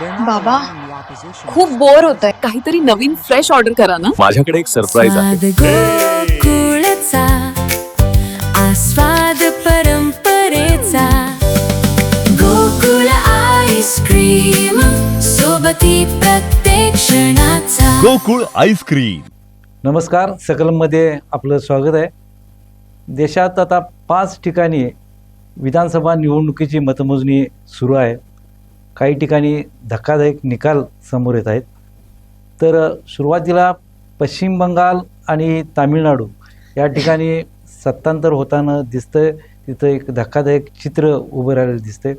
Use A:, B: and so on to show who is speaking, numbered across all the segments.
A: बाबा खूप बोर होत आहे, काहीतरी नवीन फ्रेश ऑर्डर करा ना.
B: माझ्याकडे एक सरप्राईज आहे.
C: गोकुळचा आस्वाद परंपरेचा गोकुळ आईस्क्रीम सोबती प्रत्येक क्षणाचा
B: गोकुळ आईस्क्रीम.
D: नमस्कार, सकलमध्ये आपलं स्वागत आहे. देशात आता 5 ठिकाणी विधानसभा निवडणुकीची मतमोजणी सुरू आहे. काही ठिकाणी धक्कादायक निकाल समोर येत आहेत. तर सुरुवातीला पश्चिम बंगाल आणि तामिळनाडू या ठिकाणी सत्तांतर होताना दिसतंय. तिथं एक धक्कादायक चित्र उभं राहिलेलं दिसतंय.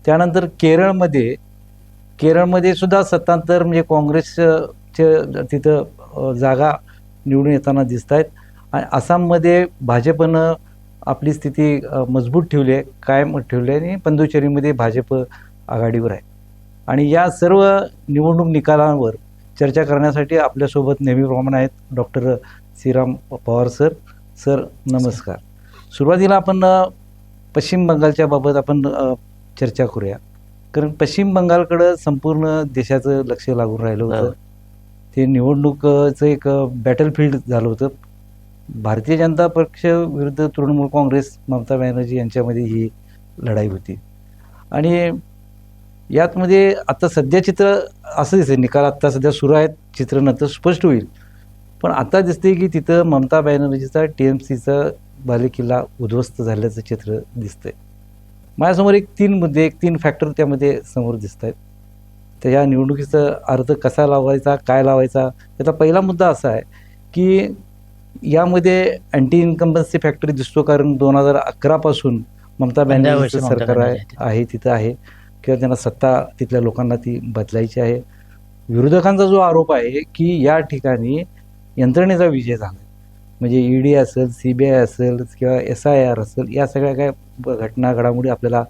D: त्यानंतर केरळमध्ये सुद्धा सत्तांतर, म्हणजे काँग्रेसचे तिथं जागा निवडून येताना दिसत आहेत. आणि आसाममध्ये भाजपनं आपली स्थिती मजबूत ठेवली आहे, कायम ठेवली आहे, आणि पुदुचेरीमध्ये भाजप आघाडीवर आहे. आणि या सर्व निवडणूक निकालांवर चर्चा करण्यासाठी आपल्यासोबत नेहमीप्रमाणे आहेत डॉक्टर श्रीराम पवार सर नमस्कार. सुरुवातीला आपण पश्चिम बंगालच्या बाबत आपण चर्चा करूया, कारण पश्चिम बंगालकडं संपूर्ण देशाचं लक्ष लागून राहिलं होतं. ते निवडणुकीचं एक बॅटलफील्ड झालं होतं. भारतीय जनता पक्ष विरुद्ध तृणमूल काँग्रेस, ममता बॅनर्जी यांच्यामध्ये ही लढाई होती. आणि यातमध्ये आता सध्या चित्र असं दिसतंय, निकाल आत्ता सध्या सुरू आहेत, चित्र नंतर स्पष्ट होईल. पण आता दिसते की तिथं ममता बॅनर्जीचा TMCचा बालेकिल्ला उद्ध्वस्त झाल्याचं चित्र दिसतंय. माझ्यासमोर एक 3 मुद्दे, 3 फॅक्टर त्यामध्ये समोर दिसत आहेत. तर या निवडणुकीचा अर्थ कसा लावायचा, काय लावायचा, त्याचा पहिला मुद्दा असा आहे की यामध्ये अँटी इन्कम्बन्सी फॅक्टर दिसतो. कारण 2011 पासून ममता बॅनर्जीचं सरकार आहे तिथं आहे, किंवा त्यांना सत्ता तिथल्या लोकांना ती बदलायची आहे. विरोधकांचा जो आरोप आहे की या ठिकाणी यंत्रणेचा विजय झाला, म्हणजे ED असेल, CBI असेल किंवा SIR असेल, या सगळ्या काय घटना घडामोडी आपल्याला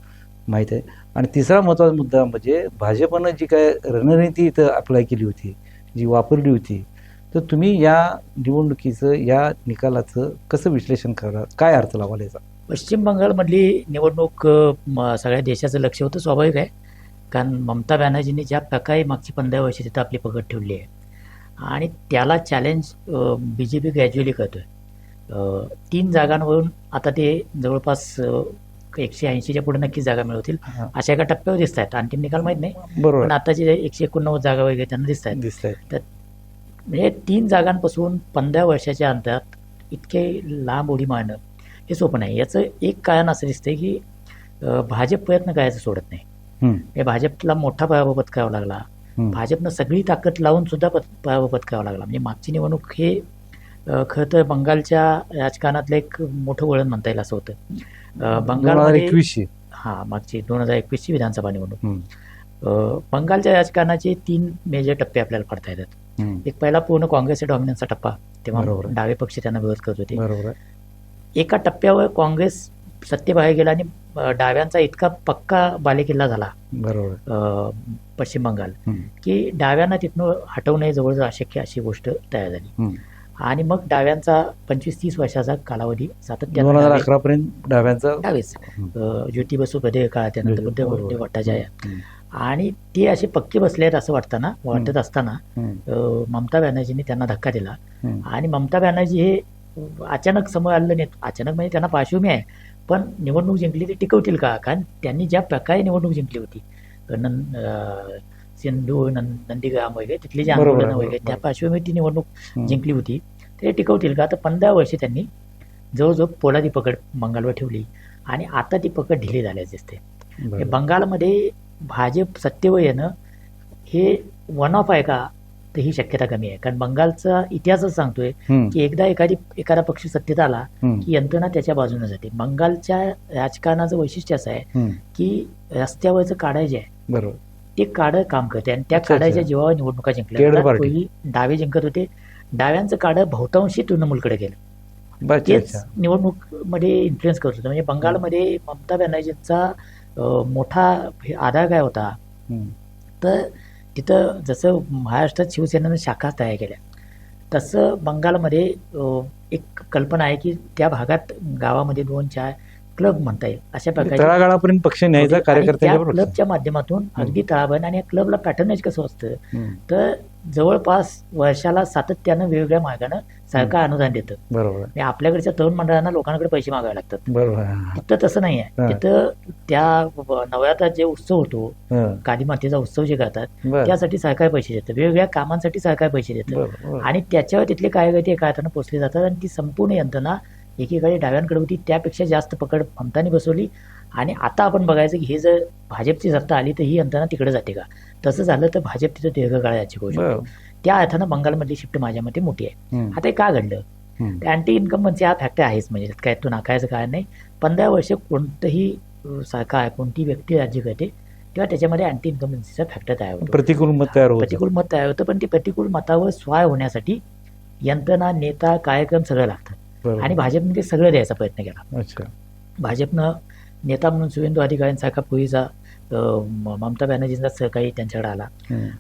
D: माहीत आहे. आणि तिसरा महत्त्वाचा मुद्दा म्हणजे भाजपनं जी काय रणनीती इथं अप्लाय केली होती, जी वापरली होती, तर तुम्ही या निवडणुकीचं, या निकालाचं कसं विश्लेषण करणार, काय अर्थ लावाल याचा?
E: पश्चिम बंगालमधली निवडणूक सगळ्या देशाचं लक्ष होतं, स्वाभाविक आहे. कारण ममता बॅनर्जींनी ज्या प्रकारे मागची 15 वर्षे तिथं आपली पकड ठेवली आहे, आणि त्याला चॅलेंज BJP ग्रॅज्युअली करतोय. 3 जागांवरून आता ते जवळपास 180च्या पुढे नक्कीच जागा मिळवतील अशा एका टप्प्यावर दिसत आहेत. आणखी निकाल माहीत नाही,
D: बरोबर.
E: पण आता जे 189 जागा वगैरे त्यांना दिसत आहेत. तर म्हणजे 3 जागांपासून 15 वर्षाच्या अंतरात इतके लांब उडी मारणं हे सोपं नाही. याचं एक कारण असं दिसतंय की भाजप प्रयत्न करायचं सोडत नाही. भाजपला मोठा पराभव पत्करावा लागला. भाजपनं सगळी ताकद लावून सुद्धा पराभव पत्करावा लागला. म्हणजे मागची निवडणूक हे खरं तर बंगालच्या राजकारणातलं एक मोठं वळण म्हणता येईल असं होतं. बंगालमध्ये मागची 2021ची विधानसभा निवडणूक, बंगालच्या राजकारणाचे 3 मेजर टप्पे आपल्याला पडता येतात. एक पहिला पूर्ण काँग्रेसच्या डॉमिनन्सचा टप्पा, तेव्हा डावे पक्ष त्यांना विरोध करत होते. एका टप्प्यावर काँग्रेस सत्तेबाहेर गेला आणि डाव्यांचा इतका पक्का बालेकिल्ला झाला पश्चिम बंगाल, की डाव्यांना तिथनं हटवणे जवळजवळ अशक्य अशी गोष्ट तयार झाली. आणि मग डाव्यांचा 25-30 वर्षाचा कालावधी सातत्याने
D: 2011 पर्यंत डावेच,
E: ज्योती बसू पदे काळात, त्यानंतर बुद्ध भट्टाचार्य, आणि ते असे पक्के बसले आहेत असं वाटत असताना ममता बॅनर्जींनी त्यांना धक्का दिला. आणि ममता बॅनर्जी हे अचानक समोर आलेलं नाही. अचानक म्हणजे त्यांना पार्श्वभूमी आहे, पण निवडणूक जिंकली ते टिकवतील का? कारण त्यांनी ज्या प्रकारे निवडणूक जिंकली होती, सिंधू, नंदीग्राम वगैरे तिथली जी आंदोलनं वगैरे, त्या पार्श्वभूमीवर ती निवडणूक जिंकली होती, ते टिकवतील का? तर 15 वर्षे त्यांनी जवळजवळ पोलादी पकड बंगालवर ठेवली, आणि आता ती पकड ढिली झाल्याच दिसते. बंगालमध्ये भाजप सत्तेवर येणं हे वन ऑफ आहे का? तर ही शक्यता कमी आहे. कारण बंगालचा इतिहासच सांगतोय की एकदा एखादा पक्ष सत्तेत आला की यंत्रणा त्याच्या बाजूने जाते. बंगालच्या राजकारणाचं वैशिष्ट्य असं आहे की रस्त्यावरचं काढा जे आहे ते काढं काम करते, आणि त्या काढाच्या जीवावर निवडणुका जिंकल्या. पहिली डावे जिंकत होते, डाव्यांचं काढं बहुतांशी तृणमूलकडे गेलं, तेच निवडणूक मध्ये इन्फ्लुएन्स करत होतं. म्हणजे बंगालमध्ये ममता बॅनर्जींचा मोठा आधार काय होता, तर तिथं जसं महाराष्ट्रात शिवसेनेनं शाखा तयार केल्या, तसं बंगालमध्ये एक कल्पना आहे की त्या भागात गावामध्ये 2-4 क्लब म्हणता येईल अशा प्रकारचे
D: तळागाळापर्यंत पक्ष न्यायचा
E: आणि
D: कार्यकर्त्यांच्या
E: त्या क्लबच्या माध्यमातून अगदी तळापर्यंत. आणि या क्लबला पॅटर्नेज कसं असतं तर जवळपास वर्षाला सातत्यानं वेगवेगळ्या मार्गानं सरकार अनुदान देतं.
D: बरोबर
E: म्हणजे आपल्याकडच्या तरुण मंडळांना लोकांकडे पैसे मागावे लागतात.
D: बरोबर
E: तिथं तसं नाही आहे. तिथं त्या नवरात्रात जे उत्सव होतो, काली मातेचा उत्सव जे करतात त्यासाठी सरकार पैसे देतं, वेगवेगळ्या कामांसाठी सरकार पैसे देतं. आणि त्याच्यावर तिथले कार्यकर्ते एका हाताने पोचले जातात. आणि ती संपूर्ण यंत्रणा एकीकडे डाव्यांकडे होती, त्यापेक्षा जास्त पकड ममतानी बसवली. आणि आता आपण बघायचं की हे जर भाजपची सत्ता आली तर ही यंत्रणा तिकडे जाते का? तसं झालं तर भाजप तिथं दीर्घकाळ याची होऊ शकतो. त्या अर्थानं बंगालमधली शिफ्ट माझ्या मते मोठी आहे. आता हे का घडलं? अँटी इन्कम्बन्सी हा फॅक्टर आहेच, म्हणजे काय तो नाकारायचं कारण नाही. 15 वर्ष कोणतंही सरकार, कोणती व्यक्ती राज्य करते तेव्हा त्याच्यामध्ये अँटी इन्कम्बन्सीचा फॅक्टर तयार होतो,
D: प्रतिकूल मत तयार होतं.
E: पण ती प्रतिकूल मतावर स्वार होण्यासाठी यंत्रणा, नेता, कार्यक्रम सगळं लागतं. आणि भाजपने ते सगळं द्यायचा प्रयत्न केला. भाजपनं नेता म्हणून शुभेंदू अधिकाऱ्यांसारखा पूर्वीचा ममता बॅनर्जींचा सहकारी त्यांच्याकडे आला.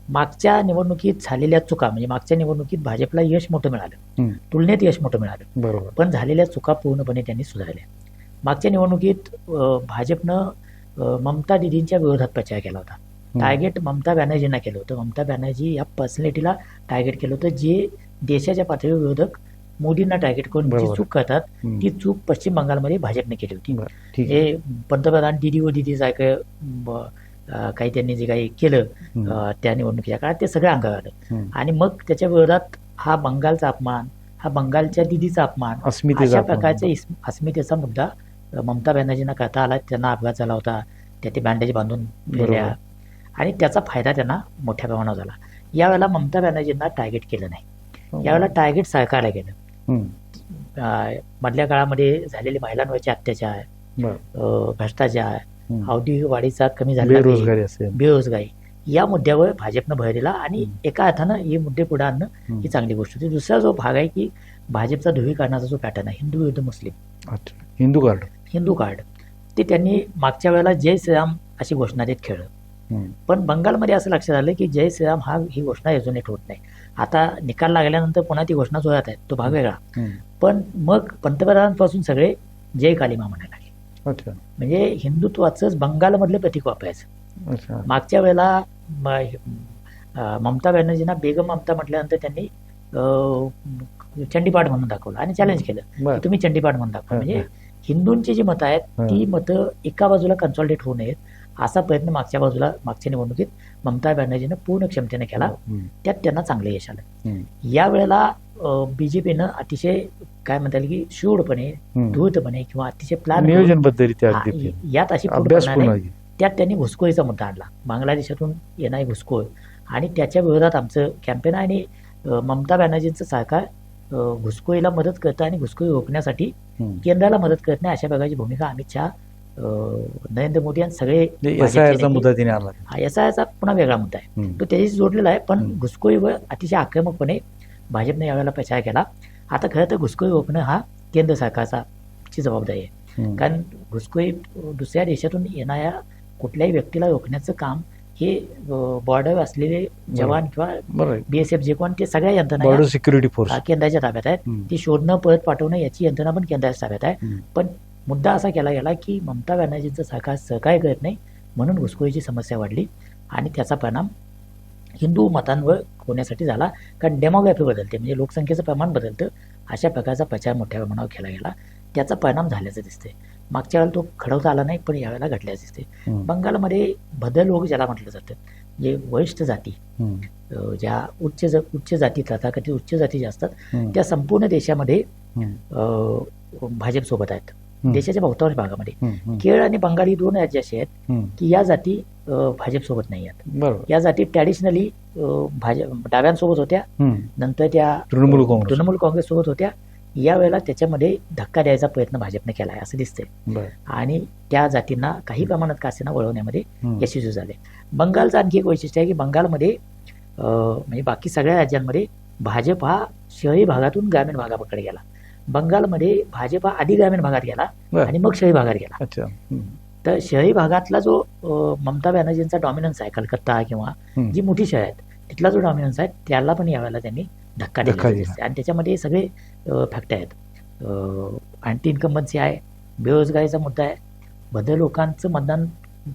E: मागच्या निवडणुकीत झालेल्या चुका, म्हणजे मागच्या निवडणुकीत भाजपला यश मोठं मिळालं, तुलनेत यश मोठं मिळालं.
D: बरोबर.
E: पण झालेल्या चुका पूर्णपणे त्यांनी सुधारल्या. मागच्या निवडणुकीत भाजपनं ममता दिदींच्या विरोधात प्रचार केला होता. टार्गेट ममता बॅनर्जींना केलं होतं. ममता बॅनर्जी या पर्सनॅलिटीला टार्गेट केलं होतं, जे देशाच्या पातळीवर विरोधक मोदींना टार्गेट करून जी चूक करतात ती चूक पश्चिम बंगालमध्ये भाजपने केली होती. हे पंतप्रधान दीदी व दीदी सारखं काही त्यांनी जे काही केलं त्या निवडणुकीच्या काळात ते सगळं अंगावर आलं. आणि मग त्याच्या विरोधात हा बंगालचा अपमान, हा बंगालच्या दिदीचा अपमान, अशा प्रकारच्या अस्मितेचा मुद्दा ममता बॅनर्जींना करता आला. त्यांना अपघात झाला होता, त्या ते बँडेज बांधून फिरल्या आणि त्याचा फायदा त्यांना मोठ्या प्रमाणावर झाला. यावेळेला ममता बॅनर्जींना टार्गेट केलं नाही, यावेळेला टार्गेट सरकारला केलं. मधल्या काळामध्ये झालेले महिलांवरचे अत्याचार, भ्रष्टाचार, औद्योगिक वाढीचा कमी झालेला बेरोजगारी, या मुद्द्यावर भाजपनं भर दिला. आणि एका अर्थानं हे मुद्दे पुढे आणणं ही चांगली गोष्ट होती. दुसरा जो भाग आहे की भाजपचा ध्रुवीकरणाचा जो पॅटर्न आहे, हिंदू विरुद्ध मुस्लिम, हिंदू कार्ड, ते त्यांनी मागच्या वेळेला जय श्रीराम अशी घोषणा देत खेळलं. पण बंगालमध्ये असं लक्षात आलं की जय श्रीराम ही घोषणा रेझोनेट होत नाही. आता निकाल लागल्यानंतर पुन्हा ती घोषणा जोरात आहे, तो भाग वेगळा. पण मग पंतप्रधानांपासून सगळे जय कालीमा म्हणायला लागले. म्हणजे हिंदुत्वाचंच बंगालमधलं प्रतीक वापरायचं. मागच्या वेळेला ममता बॅनर्जींना बेगम ममता म्हटल्यानंतर त्यांनी चंडीपाठ म्हणून दाखवलं आणि चॅलेंज केलं की तुम्ही चंडीपाठ म्हणून दाखवा. म्हणजे हिंदूंची जी मतं आहेत ती मतं एका बाजूला कन्सॉलिडेट होऊ नयेत असा प्रयत्न मागच्या निवडणुकीत ममता बॅनर्जीनं पूर्ण क्षमतेने केला. त्यात त्यांना चांगलं यश आलं. यावेळेला बीजेपीनं अतिशय काय म्हणता येईल की शूडपणे, धूर्तपणे किंवा अतिशय प्लॅन यात अशी त्यात त्यांनी घुसखोरीचा मुद्दा आणला. बांगलादेशातून येणारी घुसखोर आणि त्याच्या विरोधात आमचं कॅम्पेन आहे. आणि ममता बॅनर्जींचं सरकार घुसखोरीला मदत करतं आणि घुसखोरी रोखण्यासाठी केंद्राला मदत करत नाही अशा प्रकारची भूमिका अमित शहा, नरेंद्र मोदी आणि सगळे याचा पुन्हा वेगळा मुद्दा आहे, तो त्याच्याशी जोडलेला आहे. पण घुसखोरीवर अतिशय आक्रमकपणे भाजपने यावेळेला प्रचार केला. आता खरं तर घुसखोरी रोखणं हा केंद्र सरकारची जबाबदारी आहे. कारण घुसखोरी दुसऱ्या देशातून येणाऱ्या कुठल्याही व्यक्तीला रोखण्याचं काम हे बॉर्डर असलेले जवान किंवा BSF जे कोण ते सगळ्या यंत्रणा
D: सिक्युरिटी फोर्स
E: केंद्राच्या ताब्यात आहेत. ती शोधणं, परत पाठवणं याची यंत्रणा पण केंद्राच्या ताब्यात आहे. पण मुद्दा असा केला गेला की ममता बॅनर्जींचं सरकार सहकार्य करत नाही म्हणून घुसखोरीची समस्या वाढली आणि त्याचा परिणाम हिंदू मतांवर होण्यासाठी झाला. कारण डेमोग्राफी बदलते, म्हणजे लोकसंख्येचं प्रमाण बदलतं. अशा प्रकारचा प्रचार मोठ्या प्रमाणावर केला गेला, त्याचा परिणाम झाल्याचं दिसते. मागच्या वेळेला तो घडवता आला नाही, पण यावेळेला घडल्याचं दिसते. बंगालमध्ये भद्र लोक ज्याला म्हटलं जातं, जे वरिष्ठ जाती, ज्या उच्च जाती, तथाकथित उच्च जाती ज्या असतात त्या संपूर्ण देशामध्ये भाजपसोबत आहेत. देशाच्या बहुतांश भागामध्ये केरळ आणि बंगाल ही 2 राज्य अशी आहेत की या जाती भाजपसोबत नाही आहेत. या जाती ट्रॅडिशनली डाव्यांसोबत होत्या, नंतर त्या तृणमूल काँग्रेस सोबत होत्या. यावेळेला त्याच्यामध्ये धक्का द्यायचा प्रयत्न भाजपने केला आहे असं दिसतंय आणि त्या जातींना काही प्रमाणात कासेना वळवण्यामध्ये यशस्वी झाले. बंगालचं आणखी एक वैशिष्ट्य आहे की बंगालमध्ये म्हणजे बाकी सगळ्या राज्यांमध्ये भाजप हा शहरी भागातून ग्रामीण भागाकडे गेला. बंगालमध्ये भाजप हा आधी ग्रामीण भागात गेला आणि मग शहरी भागात गेला. तर शहरी भागातला जो ममता बॅनर्जींचा डॉमिनन्स आहे, कलकत्ता किंवा जी मोठी शहर आहेत तिथला जो डॉमिनन्स आहे त्याला पण यावेळेला त्यांनी धक्का दिला आणि त्याच्यामध्ये सगळे फॅक्टर आहेत. अँटी इन्कम्बन्सी आहे, बेरोजगारीचा मुद्दा आहे, बदल लोकांचं मतदान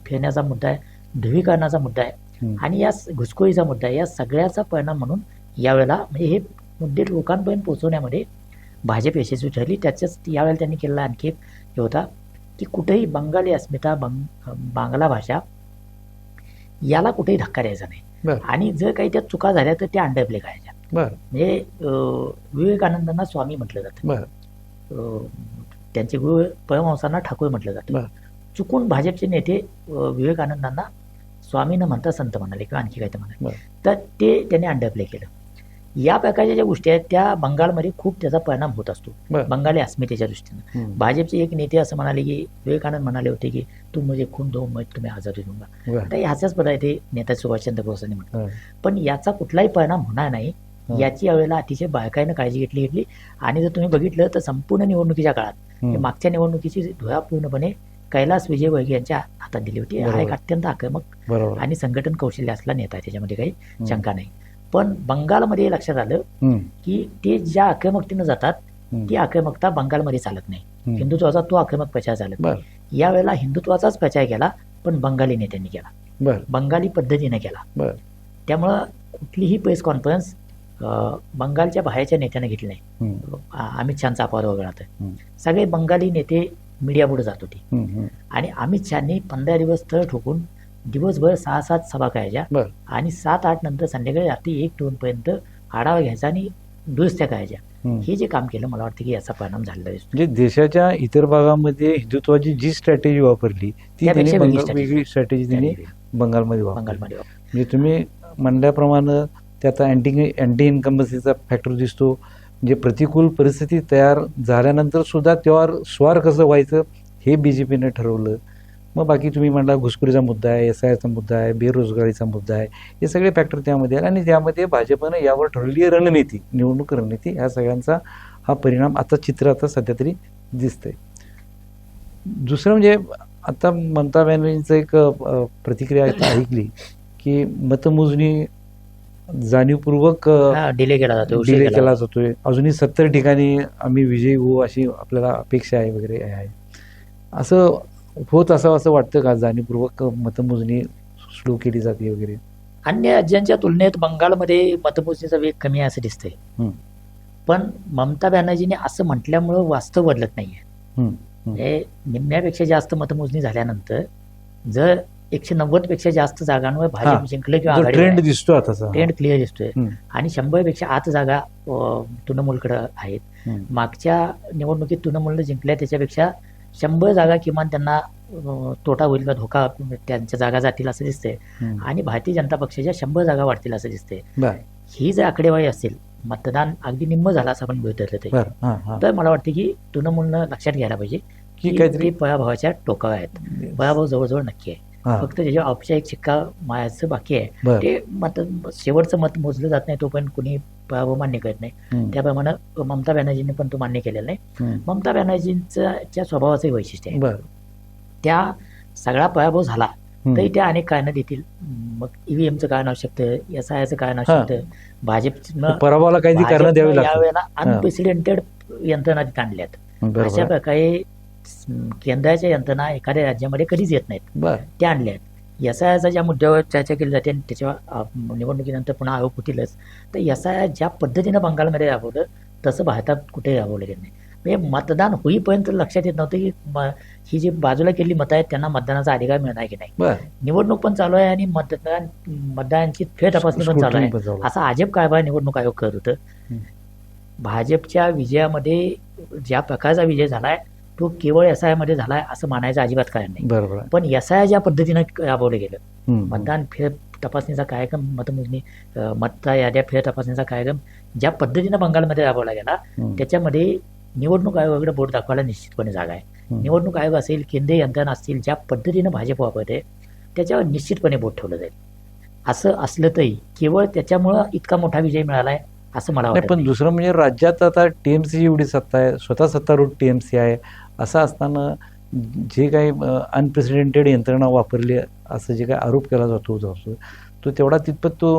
E: फेरण्याचा मुद्दा आहे, ध्रुवीकरणाचा मुद्दा आहे आणि या घुसखोरीचा मुद्दा आहे. या सगळ्याचा परिणाम म्हणून यावेळेला म्हणजे हे मुद्दे लोकांपर्यंत पोहोचवण्यामध्ये भाजप यशस्वी ठरली. त्याच्याच यावेळेला त्यांनी केलेला आणखी एक हे होता की कुठेही बंगाली अस्मिता बांगला भाषा याला कुठेही धक्का द्यायचा नाही
D: बरं.
E: आणि जर काही त्यात चुका झाल्या तर त्या अंडरप्ले करायच्या.
D: बरं
E: म्हणजे विवेकानंदांना स्वामी म्हटलं जातं,
D: बरं
E: त्यांचे गुरु परमहंसांना ठाकूर म्हटलं
D: बरं.
E: जातं. चुकून भाजपचे नेते विवेकानंदांना स्वामी न म्हणता संत म्हणाले किंवा आणखी काही म्हणाले,
D: बरं.
E: तर ते त्यांनी अंडरप्ले केलं. या प्रकारच्या ज्या गोष्टी आहेत त्या बंगालमध्ये खूप त्याचा परिणाम होत असतो
D: बरं.
E: बंगाली अस्मितेच्या दृष्टीनं. भाजपचे एक नेते असं म्हणाले की विवेकानंद म्हणाले होते की तू मुझे खून दो मैं तुम्हें आजादी दूंगा.
D: बरं.
E: आता ह्याचाच पदार्थ ते नेता सुभाषचंद्र बोसांनी म्हटलं.
D: बरं.
E: पण याचा कुठलाही परिणाम होणार नाही याची यावेळेला अतिशय बारकाईनं काळजी घेतली. आणि जर तुम्ही बघितलं तर संपूर्ण निवडणुकीच्या काळात मागच्या निवडणुकीची धुरा पूर्णपणे कैलास विजयवर्गीय यांच्या हातात दिली होती. हा एक अत्यंत आक्रमक
D: बरोबर.
E: आणि संघटन कौशल्य असलेला नेता आहे, त्याच्यामध्ये काही शंका नाही. पण बंगालमध्ये लक्षात आलं की ते ज्या आक्रमकतेनं जातात ती आक्रमकता बंगालमध्ये चालत नाही. हिंदुत्वाचा तो आक्रमक प्रचार चालत
D: बरं.
E: नाही. यावेळेला हिंदुत्वाचाच प्रचार केला पण बंगाली नेत्यांनी केला,
D: बरं
E: बंगाली पद्धतीने केला.
D: बरं.
E: त्यामुळं कुठलीही प्रेस कॉन्फरन्स बंगालच्या बाहेरच्या नेत्याने घेतली नाही. अमित शहाचा अपवाद वगळता सगळे बंगाली नेते मीडिया पुढे जात होते आणि अमित शहानी 15 दिवस तळ ठोकून दिवसभर 6-7 सभा करायच्या
D: बरं.
E: आणि 7-8 नंतर संध्याकाळी रात्री 1-2 पर्यंत आढावा घ्यायचा आणि दुरुस्त्या करायच्या. हे जे काम केलं मला वाटतं की याचा परिणाम झालेला दिसतो.
D: म्हणजे देशाच्या इतर भागामध्ये हिंदुत्वाची जी स्ट्रॅटेजी वापरली ती
E: त्यापेक्षा
D: त्यांनी
E: वेगळी
D: वेगळी स्ट्रॅटेजी त्यांनी बंगालमध्ये वापरली.
E: बंगालमध्ये
D: म्हणजे तुम्ही म्हणल्याप्रमाणे त्यात अँटी इन्कम्बन्सीचा फॅक्टर दिसतो. म्हणजे प्रतिकूल परिस्थिती तयार झाल्यानंतर सुद्धा त्यावर स्वार कसं व्हायचं हे बीजेपीने ठरवलं. मग बाकी तुम्ही म्हणला घुसखोरीचा मुद्दा आहे, SIRचा मुद्दा आहे, बेरोजगारीचा मुद्दा आहे, हे सगळे फॅक्टर त्यामध्ये आले आणि त्यामध्ये भाजपनं यावर ठरवलेली रणनीती, निवडणूक रणनीती, ह्या सगळ्यांचा हा परिणाम आता चित्र आता सध्या तरी दिसतंय. दुसरं म्हणजे आता ममता बॅनर्जींचं एक प्रतिक्रिया ऐकली की मतमोजणी जाणीवपूर्वक
E: डिले केला जातो,
D: डिले केला जातोय, अजूनही 70 ठिकाणी आम्ही विजयी होऊ अशी आपल्याला अपेक्षा आहे वगैरे आहे. असं होत असावं असं वाटतं का? जाणीवपूर्वक मतमोजणी स्लो केली जाते वगैरे?
E: अन्य राज्यांच्या तुलनेत बंगालमध्ये मतमोजणीचा वेग कमी आहे असं दिसतंय. पण ममता बॅनर्जीने असं म्हटल्यामुळं वास्तव बदलत नाहीये. निम्म्यापेक्षा जास्त मतमोजणी झाल्यानंतर जर 190 पेक्षा जास्त जागांवर भाजप जिंकलं किंवा
D: ट्रेंड दिसतो आता,
E: ट्रेंड क्लिअर दिसतोय आणि 100 पेक्षा आत जागा तृणमूलकडे आहेत. मागच्या निवडणुकीत तृणमूलने जिंकल्या त्याच्यापेक्षा 100 जागा किमान त्यांना तोटा होईल किंवा धोका त्यांच्या जागा जातील असं दिसतंय आणि भारतीय जनता पक्षाच्या 100 जागा वाढतील असं दिसतंय. ही जर आकडेवारी असेल, मतदान अगदी निम्म झालं असं आपण गृहीत धरलं तर मला वाटतं की तृणमूलनं लक्षात घ्यायला पाहिजे की काहीतरी पराभवाच्या टोकावर आहेत. पराभव जवळजवळ नक्की आहे, फक्त त्याच्या औपचारिक शिक्का मायाचं बाकी आहे. ते शेवटचं मत मोजलं जात नाही तोपर्यंत कुणी पराभव मान्य करत नाही. त्याप्रमाणे ममता बॅनर्जींनी पण तो मान्य केलेला नाही. ममता बॅनर्जींच्या स्वभावाचं वैशिष्ट्य आहे. त्या सगळा पराभव झाला तरी त्या अनेक कारणं देतील. मग EVMचं कारण असू शकतं, SIRचं कारण असू शकतं, भाजपनं
D: पराभवाला काही कारण द्यावी लागतात.
E: यावेळेला अनप्रेसिडेंटेड यंत्रणा तिथे आणल्यात. अशा प्रकारे केंद्राच्या यंत्रणा एखाद्या राज्यामध्ये कधीच येत नाहीत, त्या आणल्यात. SIRच्या ज्या मुद्द्यावर चर्चा केली जाते आणि त्याच्या निवडणुकीनंतर पुन्हा आरोप होतीलच, तर SIR ज्या पद्धतीनं बंगालमध्ये राबवलं तसं भारतात कुठेही राबवलं गेलं नाही. म्हणजे मतदान होईपर्यंत लक्षात येत नव्हतं की ही जी बाजूला केलेली मतं आहेत त्यांना मतदानाचा अधिकार मिळणार की नाही. निवडणूक पण चालू आहे आणि मतदानाची फेर तपासणी पण चालू आहे. असा अजब कारभार निवडणूक आयोग करत होतं. भाजपच्या विजयामध्ये ज्या प्रकारचा विजय झालाय तो केवळ SIR मध्ये झालाय असं मानायचं अजिबात कारण नाही. पण SIR ज्या पद्धतीनं राबवलं गेलं, मतदान फेर तपासणीचा कार्यक्रम, मतमोजणी, मतदार याद्या फेर तपासणीचा कार्यक्रम ज्या पद्धतीनं बंगालमध्ये राबवला गेला त्याच्यामध्ये निवडणूक आयोगाकडे बोट दाखवायला निश्चितपणे जागा आहे. निवडणूक आयोग असेल, केंद्रीय यंत्रणा असतील, ज्या पद्धतीनं भाजप वापरते त्याच्यावर निश्चितपणे बोट ठेवलं जाईल. असं असलं तरी केवळ त्याच्यामुळं इतका मोठा विजय मिळालाय असं मला वाटतं.
D: पण दुसरं म्हणजे राज्यात आता TMC एवढी सत्ता आहे, स्वतः सत्तारूढ TMC आहे, असं असताना जे काही अनप्रेसिडेंटेड यंत्रणा वापरली असं जे काही आरोप केला जातो तो तेवढा तितपत तो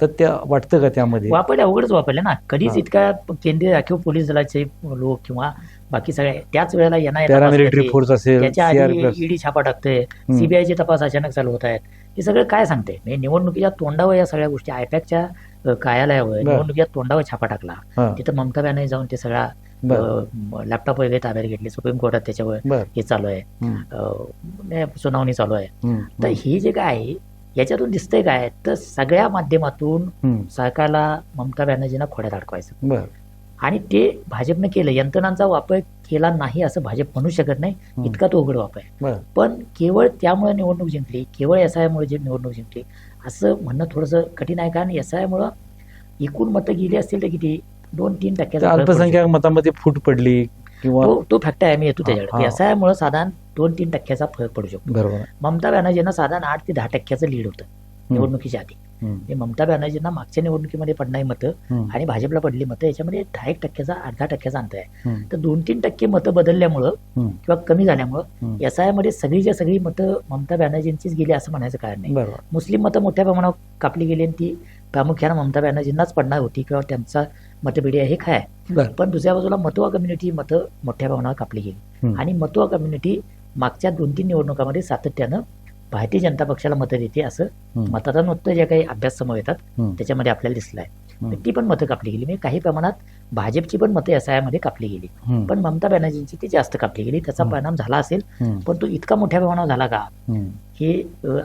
D: तथ्य वाटतं का त्यामध्ये?
E: वापरले, अवघडच वापरले ना. कधीच
D: हा.
E: इतका केंद्रीय राखीव पोलीस दलाचे लोक किंवा बाकी सगळे त्याच वेळेला
D: पॅरामिलिटरी फोर्स असेल,
E: त्याच्या आधी
D: CRPF.
E: ईडी छापा टाकते, सीबीआयचे तपास अचानक चालू होत आहेत. हे सगळं काय सांगते? म्हणजे निवडणुकीच्या तोंडावर या सगळ्या गोष्टी, आयपॅकच्या कार्यालयावर निवडणुकीच्या तोंडावर छापा टाकला.
D: हा.
E: तिथं ममता बॅनर्जी जाऊन ते सगळा लॅपटॉप वगैरे ताब्यात घेतले. सुप्रीम कोर्टात त्याच्यावर
D: बर.
E: हे चालू आहे, सुनावणी चालू आहे. तर हे जे काय आहे याच्यातून दिसतंय काय, तर सगळ्या माध्यमातून सरकारला ममता बॅनर्जींना खोड्यात अडकवायचं.
D: बर.
E: आणि ते भाजपनं केलं. यंत्रणांचा वापर केला नाही असं भाजप म्हणू शकत नाही, इतका तो उघड वापर आहे.
D: बर.
E: पण केवळ त्यामुळे निवडणूक जिंकली, केवळ SIR मुळे जे निवडणूक जिंकली असं म्हणणं थोडंसं कठीण आहे. कारण SIR मुळे एकूण मतं गेली असतील तर किती 2-3
D: त्या
E: टक्क्याचा फरक पडू
D: अल्पसंख्याक मतामध्ये फूट पडली किंवा
E: शकतो. तो फॅक्ट आहे, मी येतो त्याच्याकडे.
D: हा.
E: SIR मुळे साधारण 2-3 टक्क्याचा फरक पडू शकतो.
D: बरोबर.
E: ममता बॅनर्जींना साधारण 8 ते 10 टक्क्याचं लीड होतं निवडणुकीच्या आधी. म्हणजे ममता बॅनर्जींना मागच्या निवडणुकीमध्ये पडणारी मतं आणि भाजपला पडली मतं याच्यामध्ये 10% 8-10% अंतर आहे. तर 2-3 टक्के मतं बदलल्यामुळं किंवा कमी झाल्यामुळं SIR मध्ये सगळीच्या सगळी मतं ममता बॅनर्जींचीच गेली असं म्हणायचं कारण नाही.
D: बरोबर.
E: मुस्लिम मतं मोठ्या प्रमाणावर कापली गेली आणि ती प्रामुख्यानं ममता बॅनर्जींनाच पडणार होती किंवा त्यांचा मतपेढी आहे हे काय.
D: बरं.
E: पण दुसऱ्या बाजूला मतुआ कम्युनिटी मतं मोठ्या प्रमाणावर कापली गेली आणि मतुआ कम्युनिटी मागच्या 2-3 निवडणुकांमध्ये सातत्यानं भारतीय जनता पक्षाला मतं देते असं मतदानोत्तर जे काही अभ्यास समोर येतात त्याच्यामध्ये आपल्याला दिसलं आहे. तर ती पण मतं कापली गेली. म्हणजे काही प्रमाणात भाजपची पण मतं SIR मध्ये कापली गेली, पण ममता बॅनर्जींची ती जास्त कापली गेली. त्याचा परिणाम झाला असेल, पण तो इतका मोठ्या प्रमाणावर झाला का हे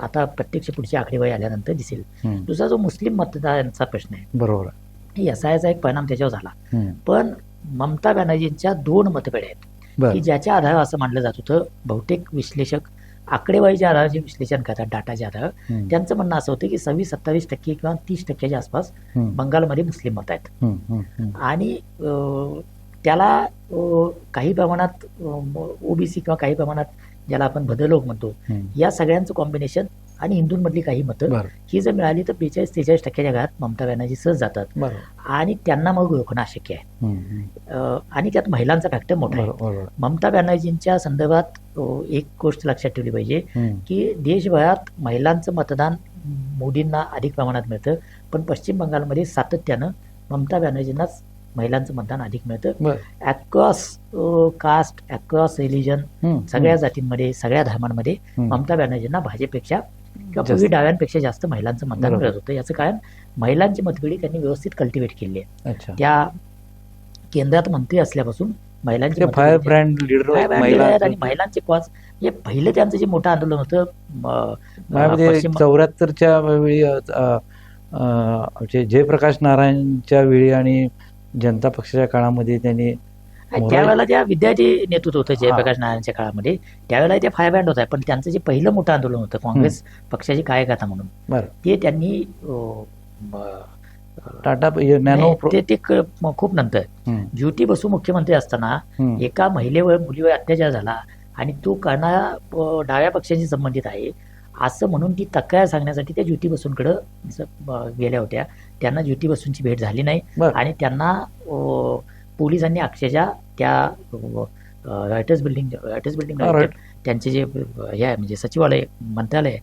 E: आता प्रत्यक्ष पुढची आकडेवारी आल्यानंतर दिसेल. दुसरा जो मुस्लिम मतदारांचा प्रश्न आहे,
D: बरोबर,
E: SIRचा एक परिणाम त्याच्यावर झाला. पण ममता बॅनर्जींच्या 2 मतपेढ्या आहेत की ज्याच्या आधारावर असं मानलं जात होतं, बहुतेक विश्लेषक आकडेवारीच्या आधारावर जे विश्लेषण करतात डाटाच्या आधारावर, त्यांचं म्हणणं असं होतं की 26-27% किंवा 30% आसपास बंगालमध्ये मुस्लिम मत आहेत. आणि त्याला काही प्रमाणात OBC किंवा काही प्रमाणात ज्याला आपण भद्रलोक म्हणतो, या सगळ्यांचं कॉम्बिनेशन आणि हिंदूंमधली काही मतं ही जर मिळाली तर 42-43% घरात ममता बॅनर्जी सहज जातात आणि त्यांना मग रोखणं अशक्य आहे. आणि त्यात महिलांचा फॅक्टर मोठा आहे. ममता बॅनर्जींच्या संदर्भात एक गोष्ट लक्षात ठेवली पाहिजे की देशभरात महिलांचं मतदान मोदींना अधिक प्रमाणात मिळतं, पण पश्चिम बंगालमध्ये सातत्यानं ममता बॅनर्जींनाच महिलांचं मतदान अधिक मिळतं. अक्रॉस कास्ट, अक्रॉस रिलिजन, सगळ्या जातींमध्ये, सगळ्या धर्मांमध्ये ममता बॅनर्जींना भाजपपेक्षा किंवा पूर्वी डाव्यांपेक्षा जास्त महिलांचं मतदान मिळत होतं. याचं कारण महिलांची मतपेढी त्यांनी व्यवस्थित कल्टिवेट केली आहे. त्या केंद्रात मंत्री असल्यापासून महिलांची
D: फायर ब्रँड लीडर
E: आणि महिलांचे कॉज, म्हणजे पहिलं त्यांचं जे मोठं आंदोलन होतं
D: 74च्या वेळी जयप्रकाश नारायणच्या वेळी आणि जनता पक्षाच्या काळामध्ये त्यांनी
E: त्यावेळेला त्या विद्यार्थी नेतृत्व होतं जयप्रकाश नारायणच्या काळामध्ये, त्यावेळेला ते फायर ब्रँड होता. पण त्यांचं जे पहिलं मोठं आंदोलन होतं काँग्रेस पक्षाची कार्यकर्ता म्हणून, ते त्यांनी
D: टाटा नॅनो
E: ते खूप नंतर ज्योती बसू मुख्यमंत्री असताना एका महिलेवर, मुलीवर अत्याचार झाला आणि तो करणारा डाव्या पक्षाशी संबंधित आहे असं म्हणून ती तक्रार सांगण्यासाठी त्या ज्योती बसूंकडे गेल्या होत्या. त्यांना ज्योती बसूंची भेट झाली नाही आणि त्यांना पोलिसांनी अक्षरशः त्या रायटर्स बिल्डिंग त्यांचे जे हे आहे म्हणजे सचिवालय, मंत्रालय,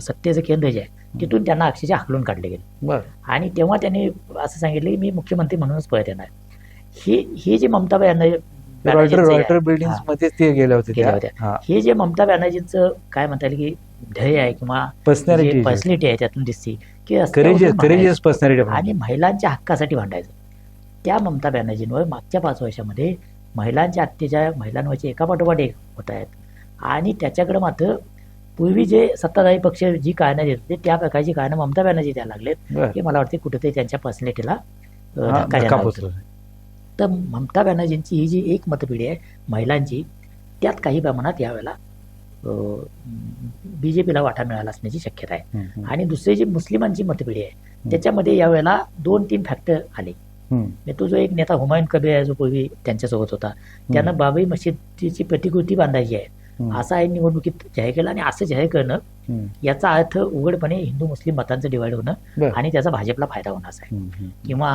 E: सत्तेचं केंद्र जे आहे तिथून त्यांना अक्षरशः हाकलून काढले गेले. आणि तेव्हा त्यांनी असं सांगितलं की मी मुख्यमंत्री म्हणूनच परत येणार. हे जे ममता हे जे ममता बॅनर्जींचं काय म्हणता येईल की ध्येय आहे किंवा पर्सनॅलिटी आहे त्यातून दिसते की आणि महिलांच्या हक्कासाठी भांडायचं. त्या ममता बॅनर्जींवर मागच्या 5 वर्षामध्ये महिलांच्या अत्याचार, महिलांवरचे एकापाठोपाठ एक होत आहेत आणि त्याच्याकडे मात्र पूर्वी जे सत्ताधारी पक्ष जी कारणं देत होते त्या प्रकारची कारणं ममता बॅनर्जी द्यायला लागलेत हे मला वाटते कुठेतरी त्यांच्या पर्सनॅलिटीला धक्का होतो. तर ममता बॅनर्जींची ही जी एक मतपिढी आहे महिलांची, त्यात काही प्रमाणात यावेळेला BJPला वाटा मिळाला असण्याची शक्यता आहे. आणि दुसरी जी मुस्लिमांची मतपिढी आहे त्याच्यामध्ये यावेळेला 2-3 फॅक्टर आले. तो जो एक नेता हुमायून कबीर आहे जो पूर्वी त्यांच्यासोबत होता, त्यानं बाबरी मशिदीची प्रतिकृती बांधायची आहे असं आहे निवडणुकीत जाहीर केलं. आणि असं जाहीर करणं याचा अर्थ उघडपणे हिंदू मुस्लिम मतांचं डिवाइड होणं आणि त्याचा भाजपला फायदा होणं असा आहे. किंवा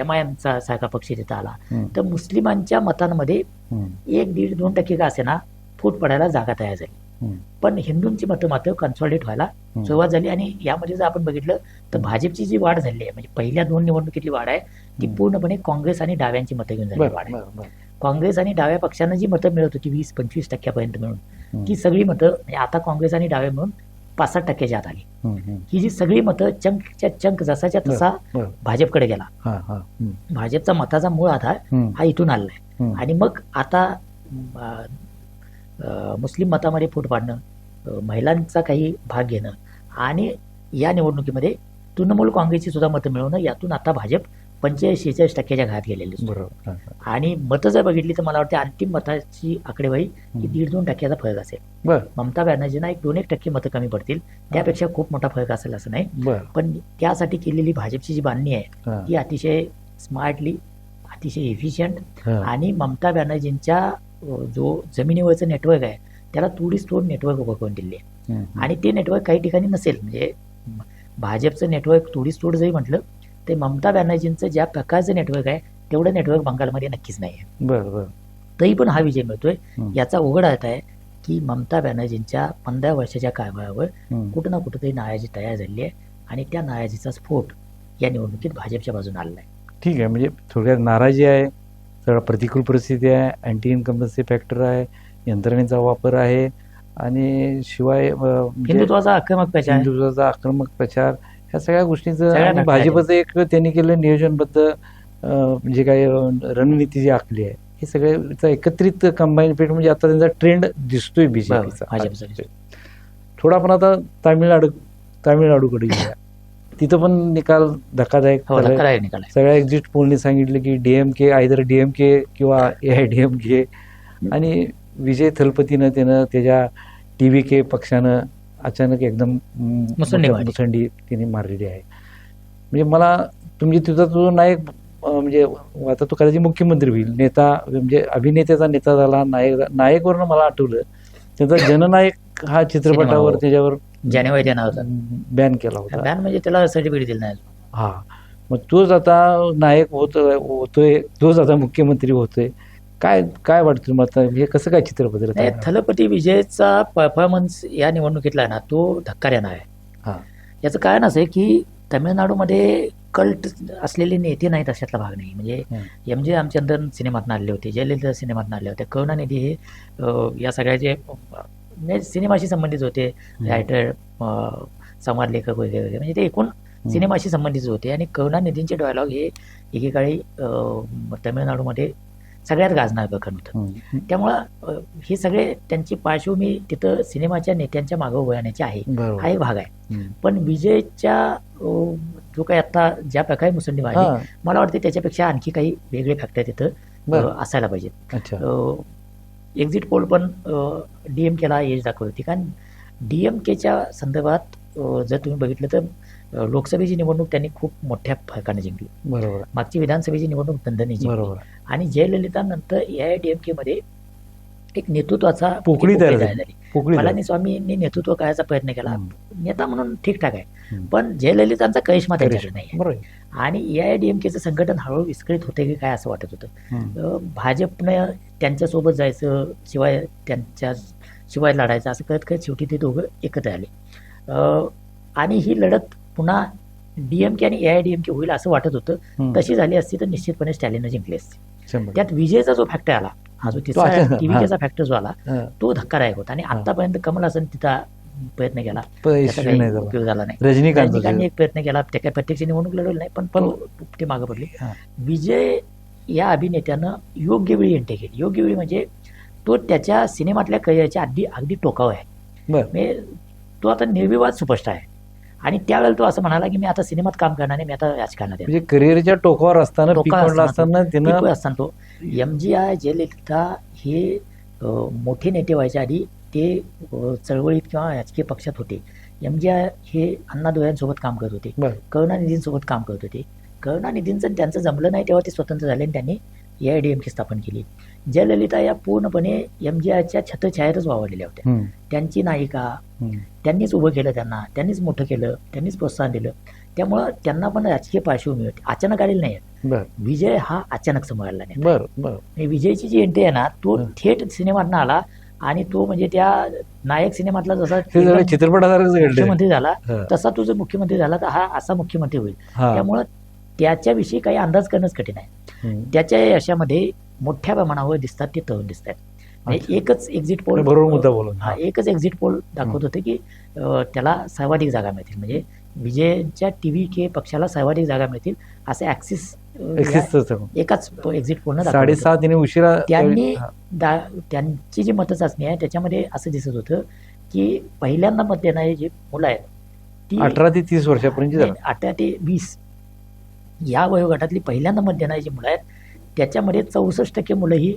E: MIMचा सारखा पक्ष तिथं आला तर मुस्लिमांच्या मतांमध्ये 1-1.5-2% का असे ना फूट पडायला जागा तयार झाली. पण हिंदूंची मतं मात्र कन्सॉलिडेट व्हायला सुरुवात झाली. आणि यामध्ये जर आपण बघितलं तर भाजपची जी वाढ झाली आहे, म्हणजे पहिल्या 2 निवडणुकीतली वाढ आहे ती पूर्णपणे काँग्रेस आणि डाव्यांची मतं घेऊन झालेली वाढ आहे. काँग्रेस आणि डाव्या पक्षांना जी मतं मिळत होती 20-25% मिळून, ती सगळी मतं म्हणजे आता काँग्रेस आणि डावे मिळून 5-7% आत आली. ही जी सगळी मतं चंकच्या चंक जसाच्या तसा भाजपकडे गेला. भाजपचा मताचा मूळ आधार हा इथून आलेला आहे. आणि मग आता मुस्लिम मतामध्ये फूट पाडणं, महिलांचा काही भाग घेणं आणि या निवडणुकीमध्ये तृणमूल काँग्रेसची सुद्धा मतं मिळवणं, यातून आता भाजप 45-46% घात गेलेली.
D: बरोबर.
E: आणि मतं जर बघितली तर मला वाटतं अंतिम मताची आकडेवारी ही 1.5-2% फरक असेल. ममता बॅनर्जींना 1-2% मतं कमी पडतील, त्यापेक्षा खूप मोठा फरक असेल असं नाही. पण त्यासाठी केलेली भाजपची जी बांधणी आहे ती अतिशय स्मार्टली, अतिशय एफिशियंट, आणि ममता बॅनर्जींच्या जो जमिनीवरचं नेटवर्क आहे त्याला तोडीस तोड नेटवर्क उभं करून दिले आहे. आणि ते नेटवर्क काही ठिकाणी नसेल, म्हणजे भाजपचं नेटवर्क तोडीस तोड जरी म्हटलं ते ममता बॅनर्जींचं ज्या प्रकारचं नेटवर्क आहे तेवढं नेटवर्क बंगालमध्ये नक्कीच नाही आहे.
D: बरोबर.
E: तरी पण हा विजय मिळतोय याचा उघड अर्थ आहे की ममता बॅनर्जींच्या 15 वर्षाच्या कारभारावर कुठं ना कुठंतरी नाराजी तयार झाली आहे, आणि त्या नाराजीचा स्फोट या निवडणुकीत भाजपच्या बाजूने आलेला आहे. ठीक आहे,
D: म्हणजे थोडक्यात नाराजी आहे, सगळं प्रतिकूल परिस्थिती आहे, अँटी इन्कम्बन्सी फॅक्टर आहे, यंत्रणेचा वापर आहे, आणि शिवाय
E: हिंदुत्वाचा
D: आक्रमक प्रचार, ह्या सगळ्या गोष्टींचं आणि भाजपचं एक त्यांनी केलेलं नियोजनबद्ध जे काही रणनीती जी आखली आहे, हे सगळ्याचा एकत्रित कंबाईन इफेक्ट म्हणजे आता त्यांचा ट्रेंड दिसतोय बीजेपीचा. थोडा पण आता तामिळनाडूकडे गेला, तिथं पण निकाल धक्कादायक. सगळ्या एक्झिट पोलने सांगितलं की डीएमके किंवा AIDMK, आणि विजय थलपतीनं त्यानं त्याच्या TVK पक्षानं अचानक एकदम मुसंडी तिने मारलेली आहे. म्हणजे मला तुझा नायक, म्हणजे आता तो कदाचित मुख्यमंत्री होईल, नेता म्हणजे अभिनेत्याचा नेता झाला, नायकवरनं मला आठवलं त्याचा जननायक हा चित्रपटावर त्याच्यावर
E: जानेवारी होता
D: बॅन केला होता.
E: बॅन म्हणजे त्याला सर्टिफिकेट दिलं नाही.
D: हा, मग तोच आता नायक होतोय, तोच आता मुख्यमंत्री होतोय. काय वाटतं मला, हे कसं काय चित्र बदलत?
E: थलपती विजयचा परफॉर्मन्स या निवडणुकीतला आहे ना, तो धक्का देणार आहे. याचं कारण असं आहे की तामिळनाडूमध्ये कल्ट असलेले नेते नाहीत अशातला भाग नाही. म्हणजे MG रामचंद्रन सिनेमातून आले होते, जयललिता सिनेमातून आले होते, करुणानिधी हे या सगळ्याचे सिनेमाशी संबंधित होते, रायटर, संवाद लेखक वगैरे वगैरे, म्हणजे ते एकूण सिनेमाशी संबंधित होते. आणि करुणानिधींचे डायलॉग हे एकेकाळी तामिळनाडूमध्ये सगळ्यात गाजणार बखन होतं. त्यामुळं हे सगळे त्यांची पार्श्वभूमी तिथं सिनेमाच्या नेत्यांच्या मागं उभं राहण्याची आहे, हा एक भाग आहे. पण विजयच्या जो काही आता ज्या प्रकारे मुसंडी मारली, मला वाटते त्याच्यापेक्षा आणखी काही वेगळे फॅक्टर तिथं असायला पाहिजेत. एक्झिट पोल पण DMKला एज दाखवत होती, कारण DMKच्या संदर्भात जर तुम्ही बघितलं तर लोकसभेची निवडणूक त्यांनी खूप मोठ्या फरकाने जिंकली. बरोबर. मागची विधानसभेची निवडणूक दणदणीत जिंकली. आणि जयललिता नंतर AIDMK मध्ये एक नेतृत्वाचा पोकळी झाली. पळणीस्वामींनी नेतृत्व करायचा प्रयत्न केला, नेता म्हणून ठीकठाक आहे, पण जयललितांचा करिश्मा त्यांच्याकडे नाही. आणि AIDMKचं संघटन हळूहळू विस्कळीत होते की काय असं वाटत होतं. भाजपनं त्यांच्यासोबत जायचं, शिवाय त्यांच्या शिवाय लढायचं, असं करत करत शेवटी ते दोघं एकत्र आले. आणि ही लढत पुन्हा DMK आणि AIDMK होईल असं वाटत होतं. तशी झाली असती तर निश्चितपणे स्टॅलिननं जिंकली असते. त्यात विजयचा जो फॅक्टर आला, हा जो तिसरा TVKचा फॅक्टर जो आला, तो धक्कादायक होता. आणि आतापर्यंत कमल हसन तिथं प्रयत्न केला, उपयोग झाला नाही. रजनीकांतने एक प्रयत्न केला, ते काही प्रत्यक्ष निवडणूक लढवली नाही, पण ते मागं पडले. विजय या अभिनेत्यानं योग्य वेळी एंट्री केली. योग्य वेळी म्हणजे तो त्याच्या सिनेमातल्या करिअरच्या अगदी टोकावर आहे. म्हणजे तो आता निर्विवाद सुपरस्टार आहे. आणि त्यावेळेला तो असं म्हणाला की मी आता सिनेमात काम करणार नाही, मी आता राजकारणात.
D: म्हणजे करिअरच्या टोकावर असताना
E: तो MGR जयललिता हे मोठे नेते व्हायच्या आधी ते चळवळीत किंवा राजकीय पक्षात होते. MGR हे अण्णा डोळ्यांसोबत काम करत होते, करुणानिधींसोबत काम करत होते. करुणानिधींचं त्यांचं जमलं नाही तेव्हा ते स्वतंत्र झाले आणि त्यांनी AIDMK स्थापन केली. जयललिता या पूर्णपणे MGRच्या छत्रछायेतच वावरलेल्या होत्या. त्यांची नायिका, त्यांनीच उभं केलं, त्यांनीच मोठं केलं, त्यांनीच प्रोत्साहन दिलं. त्यामुळं त्यांना पण राजकीय पार्श्वभूमी होती, अचानक आलेली नाही. विजय हा अचानक समोर आला नाही. विजयची जी एंट्री आहे ना, तो थेट सिनेमातनं आला आणि तो म्हणजे त्या नायक सिनेमातला जसा
D: ते जरा चित्रपटासारखंच घडलं.
E: मुख्यमंत्री झाला
D: हा.
E: तसा तो जर मुख्यमंत्री झाला तर हा असा मुख्यमंत्री होईल.
D: हा.
E: त्यामुळं त्याच्याविषयी काही अंदाज करणंच कठीण आहे.
D: हम्म.
E: त्याच्या यशामध्ये मोठ्या प्रमाणावर दिसतात ते तरुण दिसत आहेत. म्हणजे
D: अच्छा.
E: एकच एक्झिट पोल,
D: बरोबर मुद्दा बोलून.
E: हा एकच एक्झिट पोल दाखवत होते की त्याला सर्वाधिक जागा मिळतील, म्हणजे विजयच्या TVK पक्षाला सर्वाधिक जागा मिळतील असं ऍक्सिस एकाच एक्झिट पोलनं दाखवलं होतं.
D: 7:30 तिने उशिरा
E: त्यांनी
D: हा.
E: त्यांची जी मतचाचणी आहे त्याच्यामध्ये असं दिसत होतं की पहिल्यांदा मत देणारी जी मुलं आहेत ती
D: 18 ते 30 वर्षापर्यंत झालं.
E: 18 ते 20 या वयोगटातली पहिल्यांदा मत देणारी जी मुलं आहेत त्याच्यामध्ये 64% मुलं ही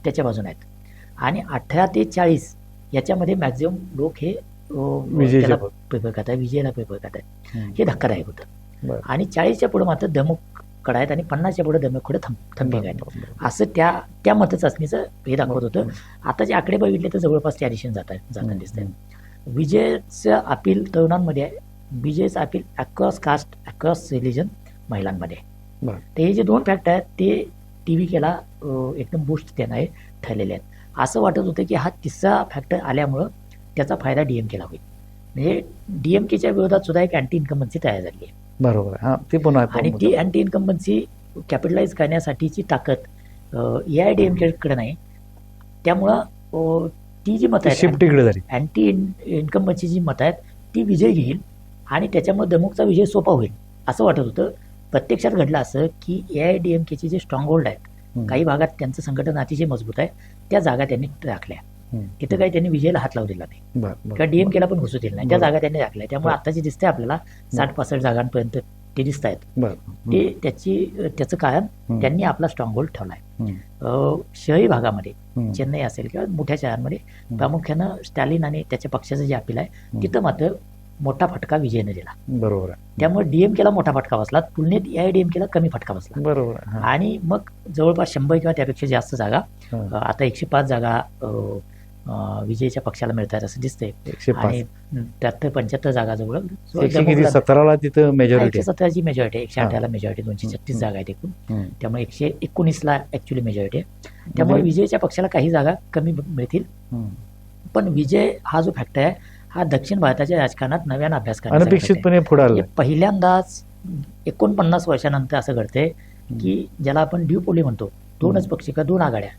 E: त्याच्या बाजूने आहेत आणि 18 ते 40 याच्यामध्ये मॅक्झिमम लोक हे
D: विजयच्या
E: प्रेफर करतात, विजयला प्रेफर करतात.
D: हम्म.
E: हे धक्कादायक होतं.
D: बरं.
E: आणि 40च्या पुढे मात्र दमुकडं आहेत आणि 50च्या पुढे दमुकडे थंपिक आहेत.
D: बरं.
E: असं त्या मतचाचणीचं हे दाखवत होतं. आता जे आकडे बघितले तर जवळपास त्या दिशेने जाताना दिसत आहे. विजयचं अपील तरुणांमध्ये आहे, विजयचं appeal across caste, across religion महिलांमध्ये आहे.
D: बरं.
E: तर हे जे दोन फॅक्ट आहेत ते TVKला एकदम बूस्ट देणारे ठरलेले आहेत. असं वाटत होतं की हा तिसरा फॅक्टर आल्यामुळं त्याचा फायदा DMKला होईल. म्हणजे DMKच्या विरोधात सुद्धा एक अँटी इन्कम्बन्सी तयार झाली आहे
D: बरोबर आहे. हा ते पण आहे.
E: आणि ती अँटी इन्कम्बन्सी कॅपिटलाइज करण्यासाठीची ताकद AIADMK नाही. त्यामुळं ती जी मतं आहेत
D: शिफ्ट तिकडे झाली.
E: अँटी इन्कम्बन्सी जी मतं आहेत ती विजय घेईल आणि त्याच्यामुळे दमुकचा विजय सोपा होईल असं वाटत होतं. प्रत्यक्षात घडलं असं की AIADMKचे जे स्ट्रॉंग होल्ड आहेत
D: हम्म.
E: काही भागात त्यांचं संघटन अतिशय मजबूत आहे, त्या जागा त्यांनी राखल्या.
D: हम्म.
E: तिथं काही त्यांनी विजयला हात लावू दिला नाही
D: बरं, बरं.
E: किंवा DMKला पण घुसू दिलं नाही. त्या
D: बरं.
E: जागा त्यांनी राखल्या. त्यामुळे आता जे दिसतंय आपल्याला 60-65 जागांपर्यंत ते दिसत आहेत.
D: बरं.
E: ते त्याचं कारण
D: हम्म.
E: त्यांनी आपला स्ट्रॉंग होल्ड ठेवला आहे.
D: हम्म.
E: शहरी भागामध्ये
D: हम्म.
E: चेन्नई असेल किंवा मोठ्या शहरांमध्ये प्रामुख्यानं स्टॅलिन आणि त्याच्या पक्षाचं जे अपील आहे तिथं मात्र मोठा फटका विजयने दिला.
D: बरोबर आहे.
E: त्यामुळे DMKला मोठा फटका बसला, तुलनेत AIADMKला कमी फटका बसला.
D: बरोबर आहे. हा.
E: आणि मग जवळपास 100 किंवा त्यापेक्षा जास्त जागा
D: हा.
E: आता 105 जागा विजयच्या पक्षाला मिळतात असं दिसतंय
D: 105.
E: आणि 73-75 जागा जवळ
D: 17ला तिथं मेजॉरिटी.
E: 117ची मेजॉरिटी, 118ला मेजॉरिटी, 236 जागा आहेत एकूण. त्यामुळे 119ला ऍक्च्युली मेजॉरिटी आहे. त्यामुळे विजयच्या पक्षाला काही जागा कमी मिळतील. पण विजय हा जो फॅक्टर आहे हा दक्षिण भारताच्या राजकारणात नव्यानं अभ्यास करण्याचा
D: अनपेक्षितपणे पुढे आलं.
E: पहिल्यांदाच 49 वर्षानंतर असं घडतंय की ज्याला आपण ड्युपोली म्हणतो, दोनच पक्ष किंवा दोन आघाड्या,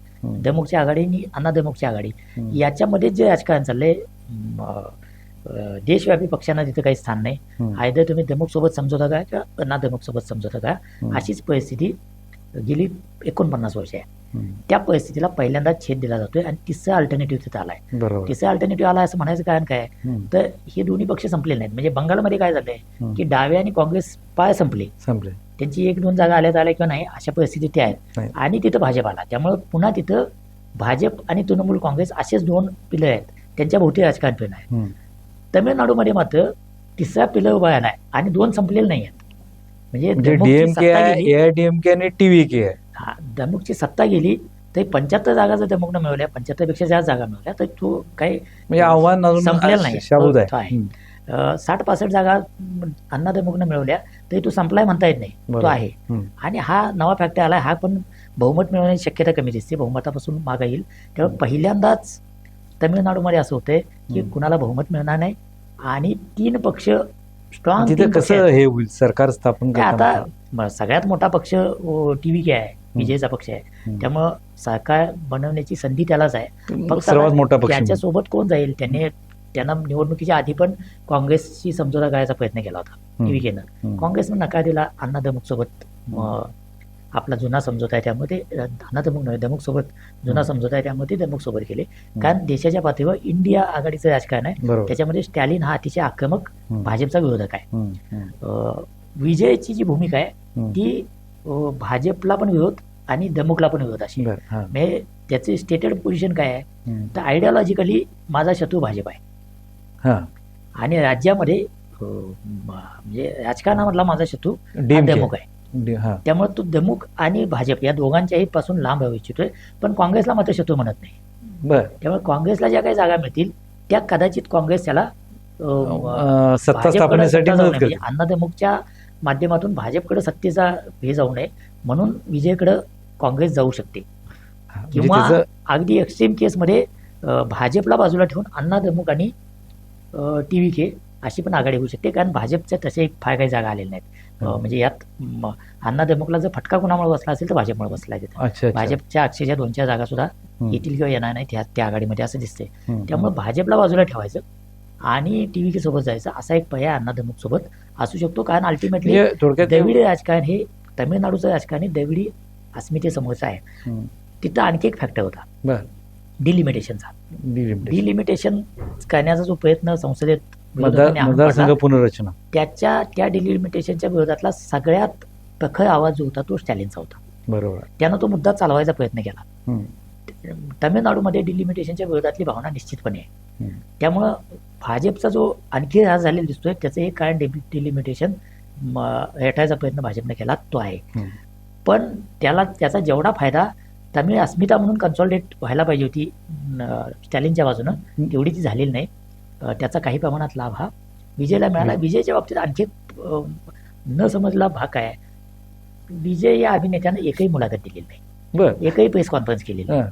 E: दमुकची आघाडी आणि अण्णा दमुकची आघाडी, याच्यामध्ये जे राजकारण चाललंय देशव्यापी पक्षांना तिथं काही स्थान नाही. आयदर तुम्ही दमुक सोबत समजोता का किंवा अण्णा दमुक सोबत समजोता का, अशीच परिस्थिती गेली 49 वर्ष आहे. त्या परिस्थितीला पहिल्यांदा छेद दिला जातोय आणि तिसरा अल्टरनेटिव्ह तिथं आलाय.
D: बरोबर.
E: तिसरा अल्टरनेटिव्ह आला असं म्हणायचं कारण काय आहे, तर हे दोन्ही पक्ष संपलेले नाहीत. म्हणजे बंगालमध्ये काय झालंय की डावे आणि काँग्रेस पाय संपले, त्यांची 1-2 जागा आल्या किंवा नाही अशा परिस्थितीत ते आहेत आणि तिथं भाजप आला. त्यामुळे पुन्हा तिथं भाजप आणि तृणमूल काँग्रेस असेच दोन पिलर आहेत, त्यांच्या भोवती राजकारण फिरणं आहे. तमिळनाडूमध्ये मात्र तिसरा पिलर उभा आलाय आणि 2 संपलेले नाही आहेत. म्हणजे दमुकची
D: DMK
E: सत्ता
D: आहे,
E: गेली,
D: AIADMK आणि TVK आहे.
E: दमुकची सत्ता गेली तरी 75 जागा जर दमुकनं मिळवल्या, 75 पेक्षा जास्त जागा मिळवल्या तर तो काही
D: म्हणजे आव्हान अजून
E: संपलेला नाही,
D: शाबूत
E: तो आहे. 60-65 जागा अण्णा दमुकनं मिळवल्या तरी तो संपलाय म्हणता येत नाही, तो आहे. आणि हा नवा फॅक्टर आलाय, हा पण बहुमत मिळवण्याची शक्यता कमी दिसते, बहुमतापासून मागे येईल. त्यामुळे पहिल्यांदाच तमिळनाडूमध्ये असं होतंय की कुणाला बहुमत मिळणार नाही आणि 3 पक्ष स्ट्रॉंग.
D: तिथे कसं हे होईल सरकार स्थापन करताना?
E: आता सगळ्यात मोठा पक्ष TVK आहे, विजयचा पक्ष आहे. त्यामुळं सरकार बनवण्याची संधी त्यालाच आहे. फक्त
D: सर्वात मोठा पक्ष
E: त्याच्यासोबत कोण जाईल, त्यांना निवडणुकीच्या आधी पण काँग्रेसशी समझोता करायचा प्रयत्न केला होता TVKनं. काँग्रेसनं नकार दिला. अण्णा दमुक सोबत आपला जुना समझोता आहे, त्यामुळे ते अण्णा दमुक नव्हे, दमुक सोबत जुना समझोता आहे, त्यामुळे ते दमुक सोबत गेले. कारण देशाच्या पातळीवर इंडिया आघाडीचं राजकारण आहे, त्याच्यामध्ये स्टॅलिन हा अतिशय आक्रमक भाजपचा विरोधक आहे. विजयची जी भूमिका आहे ती भाजपला पण विरोध आणि दमुकला पण विरोध अशी. म्हणजे त्याचे स्टेटेड पोझिशन काय आहे, तर आयडिओलॉजिकली माझा शत्रू भाजप आहे आणि राज्यामध्ये म्हणजे राजकारणामधला माझा शत्रू दमुक आहे. त्यामुळे तो दमुक आणि भाजप या दोघांच्याही पासून लांब राहू इच्छितोय, पण काँग्रेसला मात्र शत्रू म्हणत नाही. त्यामुळे काँग्रेसला ज्या काही जागा मिळतील त्या कदाचित काँग्रेस त्याला
D: सत्ता स्थापनेसाठी मदत करते.
E: अण्णा दमुकच्या माध्यमातून भाजपकडे सत्तेचा हे जाऊ नये म्हणून विजयकडे काँग्रेस जाऊ शकते. किंवा अगदी एक्स्ट्रीम केसमध्ये भाजपला बाजूला ठेवून अण्णा द्रमुक आणि TVK अशी पण आघाडी होऊ शकते, कारण भाजपच्या तसे फार काही जागा आलेल्या नाहीत. म्हणजे यात अण्णा द्रमुकला जर फटका कोणामुळे बसला असेल तर भाजपमुळे बसला आहे तिथं.
D: अच्छा.
E: भाजपच्या अक्षरशः 2-4 जागा सुद्धा येतील किंवा येणार नाही त्या आघाडीमध्ये असं दिसते.
D: हम्म.
E: त्यामुळे भाजपला बाजूला ठेवायचं आणि TVK सोबत जायचं असा एक पर्याय अण्णा द्रमुक सोबत असू शकतो, कारण अल्टिमेटली
D: म्हणजे थोडक्यात
E: द्रविडी राजकारण हे तमिळनाडूचं राजकारण हे द्रविडी अस्मितेसमोरचं आहे.
D: हम्म.
E: तिथं आणखी एक फॅक्टर होता
D: बरं.
E: डिलिमिटेशनचा.
D: Delimitation.
E: डिलिमिटेशन करण्याचा जो प्रयत्न संसदेत विरोधकांनी आणून
D: मतदारसंघ
E: पाडला,
D: पुनर्रचना.
E: त्या डिलिमिटेशनच्या विरोधातला सगळ्यात प्रखर आवाज जो होता तो स्टॅलिनचा होता.
D: बरोबर.
E: त्यानं तो मुद्दा चालवायचा प्रयत्न केला.
D: हम्म.
E: तमिळनाडूमध्ये डिलिमिटेशनच्या विरोधातली भावना निश्चितपणे आहे.
D: हम्म.
E: त्यामुळं भाजपचा जो आणखी ह्रास झालेला दिसतोय त्याचं हे कारण डिलिमिटेशन रेटायचा प्रयत्न भाजपने केला तो आहे.
D: हम्म.
E: पण त्याचा जेवढा फायदा तमिळ अस्मिता म्हणून कन्सॉलिडेट व्हायला पाहिजे होती स्टॅलिनच्या बाजूनं, तेवढी ती झालेली नाही. त्याचा काही प्रमाणात लाभ हा विजयला मिळाला. विजयच्या बाबतीत आणखी न समजला भाग काय आहे, विजय या अभिनेत्यानं एकही मुलाखत दिलेली नाही,
D: बरं.
E: एकही प्रेस कॉन्फरन्स केलेली नाही.
D: हं.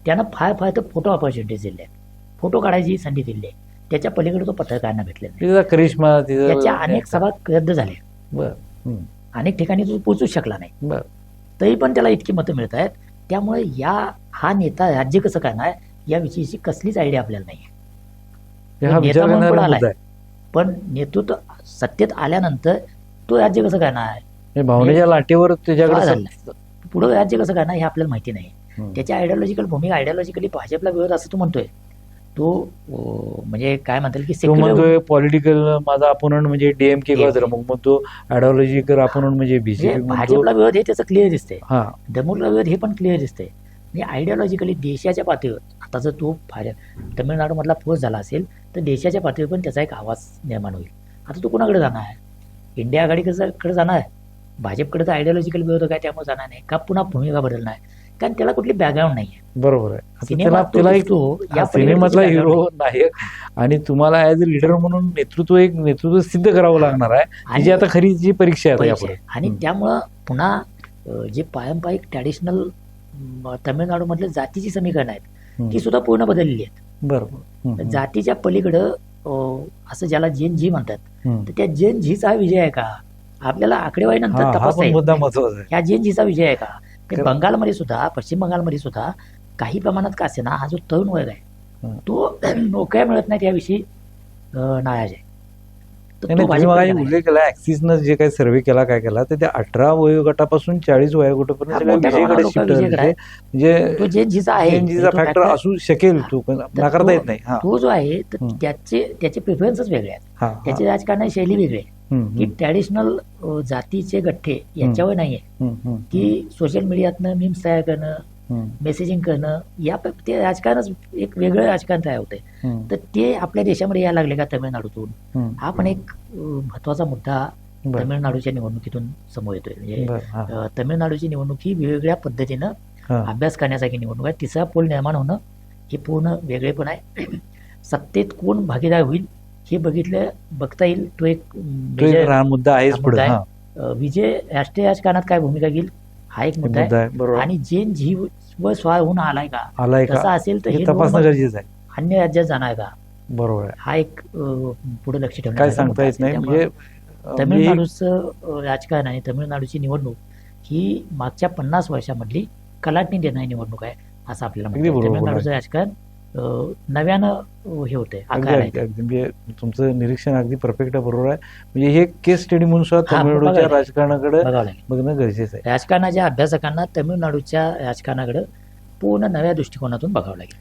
E: त्यानं फार तर फोटो ऑपॉर्च्युनिटीज दिल्या आहेत, फोटो काढायची संधी दिली आहे. त्याच्या पलीकडे तो पत्रकारांना भेटले नाही.
D: तिचा करिश्मा तिचा
E: त्याच्या अनेक सभा रद्द झाल्या,
D: बरं. हम्म.
E: अनेक ठिकाणी तो पोहोचूच शकला नाही,
D: बरं.
E: तरी पण त्याला इतकी मतं मिळत आहेत. त्यामुळे हा नेता राज्य कसं करणार याविषयीची कसलीच आयडिया आपल्याला नाही आहे.
D: हा
E: नेता
D: विचार
E: म्हणून
D: करणारा
E: पण आलाय,
D: मुद्दा आहे.
E: पण नेतृत्व सत्तेत आल्यानंतर तो राज्य कसं करणार आहे,
D: हे भावनेच्या लाटेवर
E: काय
D: त्याच्याकडे
E: झालंय? पुढे राज्य कसं करणार हे आपल्याला माहिती नाही.
D: हम्म.
E: त्याच्या आयडिओलॉजिकल भूमिका आयडिओलॉजिकली भाजपला विरोध असं तो म्हणतोय. तो म्हणजे काय म्हणतात की
D: तो
E: secular-
D: म्हणतोय पॉलिटिकल माझा अपोनंट म्हणजे DMK किंवा मग म्हणतो आयडिओलॉजिकल अपोनंट म्हणजे
E: म्हणजे
D: BJP म्हणतो.
E: भाजपला विरोध हे त्याचं क्लिअर दिसतंय,
D: हा.
E: द्रमुकला विरोध हे पण क्लिअर दिसतंय. म्हणजे आयडिओलॉजिकली देशाच्या पातळीवर आता जर तो तमिळनाडूमधला फोर्स झाला असेल तर देशाच्या पातळीवर पण त्याचा एक आवाज निर्माण होईल. आता तो कोणाकडे जाणार आहे? इंडिया आघाडीकडे जाणार आहे, भाजपकडे तर आयडिओलॉजिकल विरोधक आहे त्यामुळे जाणार नाही का, पुन्हा भूमिका बदलणार आहे, कारण त्याला कुठली बॅकग्राऊंड नाही आहे.
D: बरोबर आहे. आता
E: सिनेमात तो
D: त्याला एक
E: दिसतो, या
D: सिनेमातला
E: पलीकडे
D: हिरो नायक आणि तुम्हाला ऍज अ लीडर म्हणून नेतृत्व सिद्ध करावं लागणार आहे.
E: आणि
D: जी आता खरी जी परीक्षा आहे आता
E: पैसे
D: यापुढे.
E: आहे. आणि त्यामुळं पुन्हा जे पारंपरिक ट्रॅडिशनल तमिळनाडूमधले जातीची समीकरणं आहेत ती सुद्धा पूर्ण बदललेली आहेत.
D: बरोबर. हम्म.
E: जातीच्या पलीकडं असं ज्याला जेन झी म्हणतात,
D: हम्म.
E: तर त्या जेन झीचा विजय आहे का आपल्याला आकडेवारी
D: हा
E: नंतर
D: हा
E: तपासता
D: पण
E: येईल.
D: मुद्दा महत्वाचा आहे.
E: ह्या जेन झीचा विजय आहे का? ते
D: खरं.
E: बंगालमध्ये सुद्धा, पश्चिम बंगालमध्ये सुद्धा काही प्रमाणात का असेना हा जो तरुण वर्ग आहे तो नोकऱ्या मिळत नाहीत याविषयी नाराज आहे. तर
D: नाही,
E: तो
D: नाही, तुम्ही
E: भाजपकडे
D: मगाशी
E: गेलाय.
D: उल्लेख केला ऍक्सिसनं जे काही सर्व्हे केला काय केला तर त्या 18 वयोगटापासून 40
E: हा,
D: वयोगटापर्यंत
E: मोठ्या
D: विजयकडे
E: प्रमाणात
D: शिफ्ट
E: लोकं विजयकडे आहे.
D: म्हणजे
E: तो जेन झीचा आहे,
D: CNG चा
E: तो
D: फॅक्टर
E: factor-
D: असू शकेल तो पण
E: तर
D: नाकारता
E: तो-
D: येत नाही. हा.
E: तो जो आहे तर
D: हम्म.
E: त्याचे प्रिफरन्सच वेगळे आहेत,
D: हा, हा.
E: त्याची राजकारणाची शैली वेगळी आहे.
D: हम्म,
E: की
D: हम्म,
E: ट्रॅडिशनल जातीचे गठ्ठे याच्यावर नाहीये,
D: हम्म, हम्म,
E: की सोशल मीडियातनं मीम्स तयार करणं,
D: हम्म,
E: मेसेजिंग करणं, ते राजकारणच एक वेगळं राजकारण तयार होतंय.
D: हम्म,
E: तर ते आपल्या देशामध्ये यायला लागले का तमिळनाडूतून,
D: हम्म.
E: हा पण एक महत्वाचा मुद्दा
D: बरं.
E: तमिळनाडूच्या निवडणुकीतून समोर येतोय. म्हणजे
D: बरं, हा,
E: तमिळनाडूची निवडणूक ही वेगवेगळ्या पद्धतीनं
D: हा.
E: अभ्यास करण्यासारखी निवडणूक आहे. तिसरा पोल निर्माण होणं हे पूर्ण वेगळेपण आहे. सत्तेत कोण भागीदार होईल हे बघता येईल. तो एक
D: तो एक
E: major
D: लहान मुद्दा आहेच
E: हा
D: पुढे.
E: मुद्दा आहे.
D: हा,
E: विजय राष्ट्रीय राजकारणात काय भूमिका घेईल हा एक मुद्दा
D: मुद्दा
E: आहे.
D: आहे. बरोबर.
E: आणि जेन जीव स्वार होऊन आलाय का,
D: आलाय
E: तसा
D: का
E: असेल तर
D: हे
E: हे
D: तपासणं
E: नोंद
D: गरजेचं आहे.
E: अन्य राज्यात जाणार का,
D: बरोबर आहे.
E: हा एक पुढे लक्ष ठेवण्याचा
D: काय
E: मुद्दा
D: सांगता येत
E: आहे.
D: नाही.
E: त्यामुळे
D: म्हणजे
E: तमिळनाडूचं राजकारण आणि तमिळनाडूची निवडणूक ही मागच्या 50 वर्षामधली कलाटणी देणारी निवडणूक आहे असं आपल्याला
D: अगदी
E: म्हणता येईल.
D: बरोबर
E: तमिळनाडूचं राजकारण नव्यानं हे होतंय,
D: अगदी
E: आकार
D: अगदी
E: आहे.
D: अगदी म्हणजे तुमचं निरीक्षण अगदी परफेक्ट आहे. बरोबर आहे. म्हणजे हे केस स्टडी म्हणून सुद्धा
E: हा,
D: तमिळनाडूच्या
E: बघायला.
D: राजकारणाकडे
E: बघावं लागेल.
D: बघणं गरजेचं आहे.
E: राजकारणाच्या अभ्यासकांना तमिळनाडूच्या राजकारणाकडे पूर्ण नव्या दृष्टिकोनातून बघावं लागेल.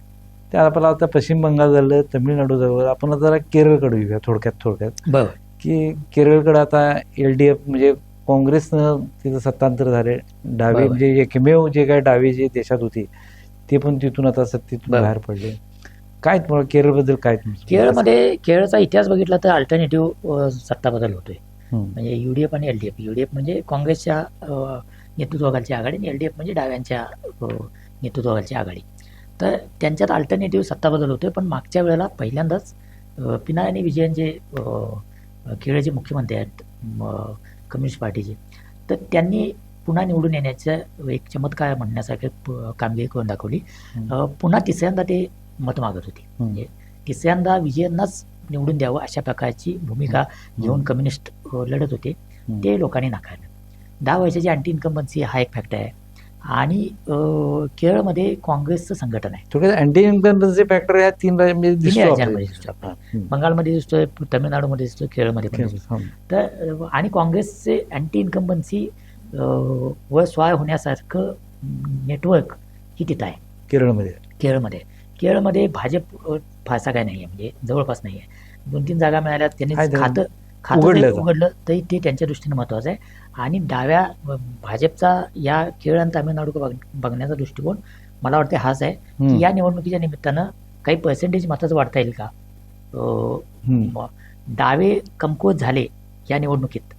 D: त्या आपल्याला आता पश्चिम बंगाल झालं, तमिळनाडू झालं, आपण आता जरा केरळकडे येऊया थोडक्यात
E: बरोबर.
D: की केरळकडे आता LDF म्हणजे काँग्रेसनं तिथं सत्तांतर झाले. डावे
E: बरोबर.
D: म्हणजे एकमेव जे काय डावे जे देशात होती ते पण तिथून आता सत्तेतून
E: बरोबर.
D: बाहेर पडले. काय तुम्हाला केरळबद्दल काय तुमचं?
E: केरळमध्ये केरळचा इतिहास बघितला तर अल्टरनेटिव्ह सत्ता बदल होतोय.
D: हम्म.
E: म्हणजे UDF आणि LDF. UDF म्हणजे काँग्रेसच्या नेतृत्वाखालची आघाडी आणि LDF म्हणजे डाव्यांच्या नेतृत्वाखालची आघाडी. तर त्यांच्यात अल्टरनेटिव्ह सत्ता बदल होतोय. पण मागच्या वेळेला पहिल्यांदाच पिनारायणी विजयन जे केरळचे मुख्यमंत्री आहेत कम्युनिस्ट पार्टीचे, तर त्यांनी पुन्हा निवडून येण्याचं एक चमत्कार म्हणण्यासारखी कामगिरी करून दाखवली. पुन्हा तिसऱ्यांदा ते मत मागत होती. म्हणजे तिसऱ्यांदा विजयांनाच निवडून द्यावं अशा प्रकारची भूमिका घेऊन कम्युनिस्ट लढत होते. ते लोकांनी नाकारलं. 10 वर्षाची अँटी इन्कम्बन्सी हा एक फॅक्टर आहे. आणि केरळमध्ये काँग्रेसचं संघटन आहे.
D: थोडक्यात अँटी इन्कम्बन्सी फॅक्टर या
E: तिन्ही राज्यांमध्ये दिसतो आपल्याला. बंगालमध्ये दिसतोय, तमिळनाडूमध्ये दिसतोय, केरळमध्ये पण दिसतो. तर आणि काँग्रेसचे अँटी इन्कम्बन्सी वर स्वार होण्यासारखं नेटवर्क ही तिथं आहे केरळमध्ये भाजप फारसा काय नाही आहे, म्हणजे जवळपास नाही आहे. 2-3 जागा मिळाल्या, त्यांनी खातं उघडलं तरी ते त्यांच्या दृष्टीने महत्वाचं आहे. आणि डाव्या भाजपचा या केरळ आणि तामिळनाडू बघण्याचा दृष्टिकोन मला वाटतं हाच आहे की या निवडणुकीच्या निमित्तानं काही पर्सेंटेज मताचं वाढता येईल का. डावे कमकुवत झाले या निवडणुकीत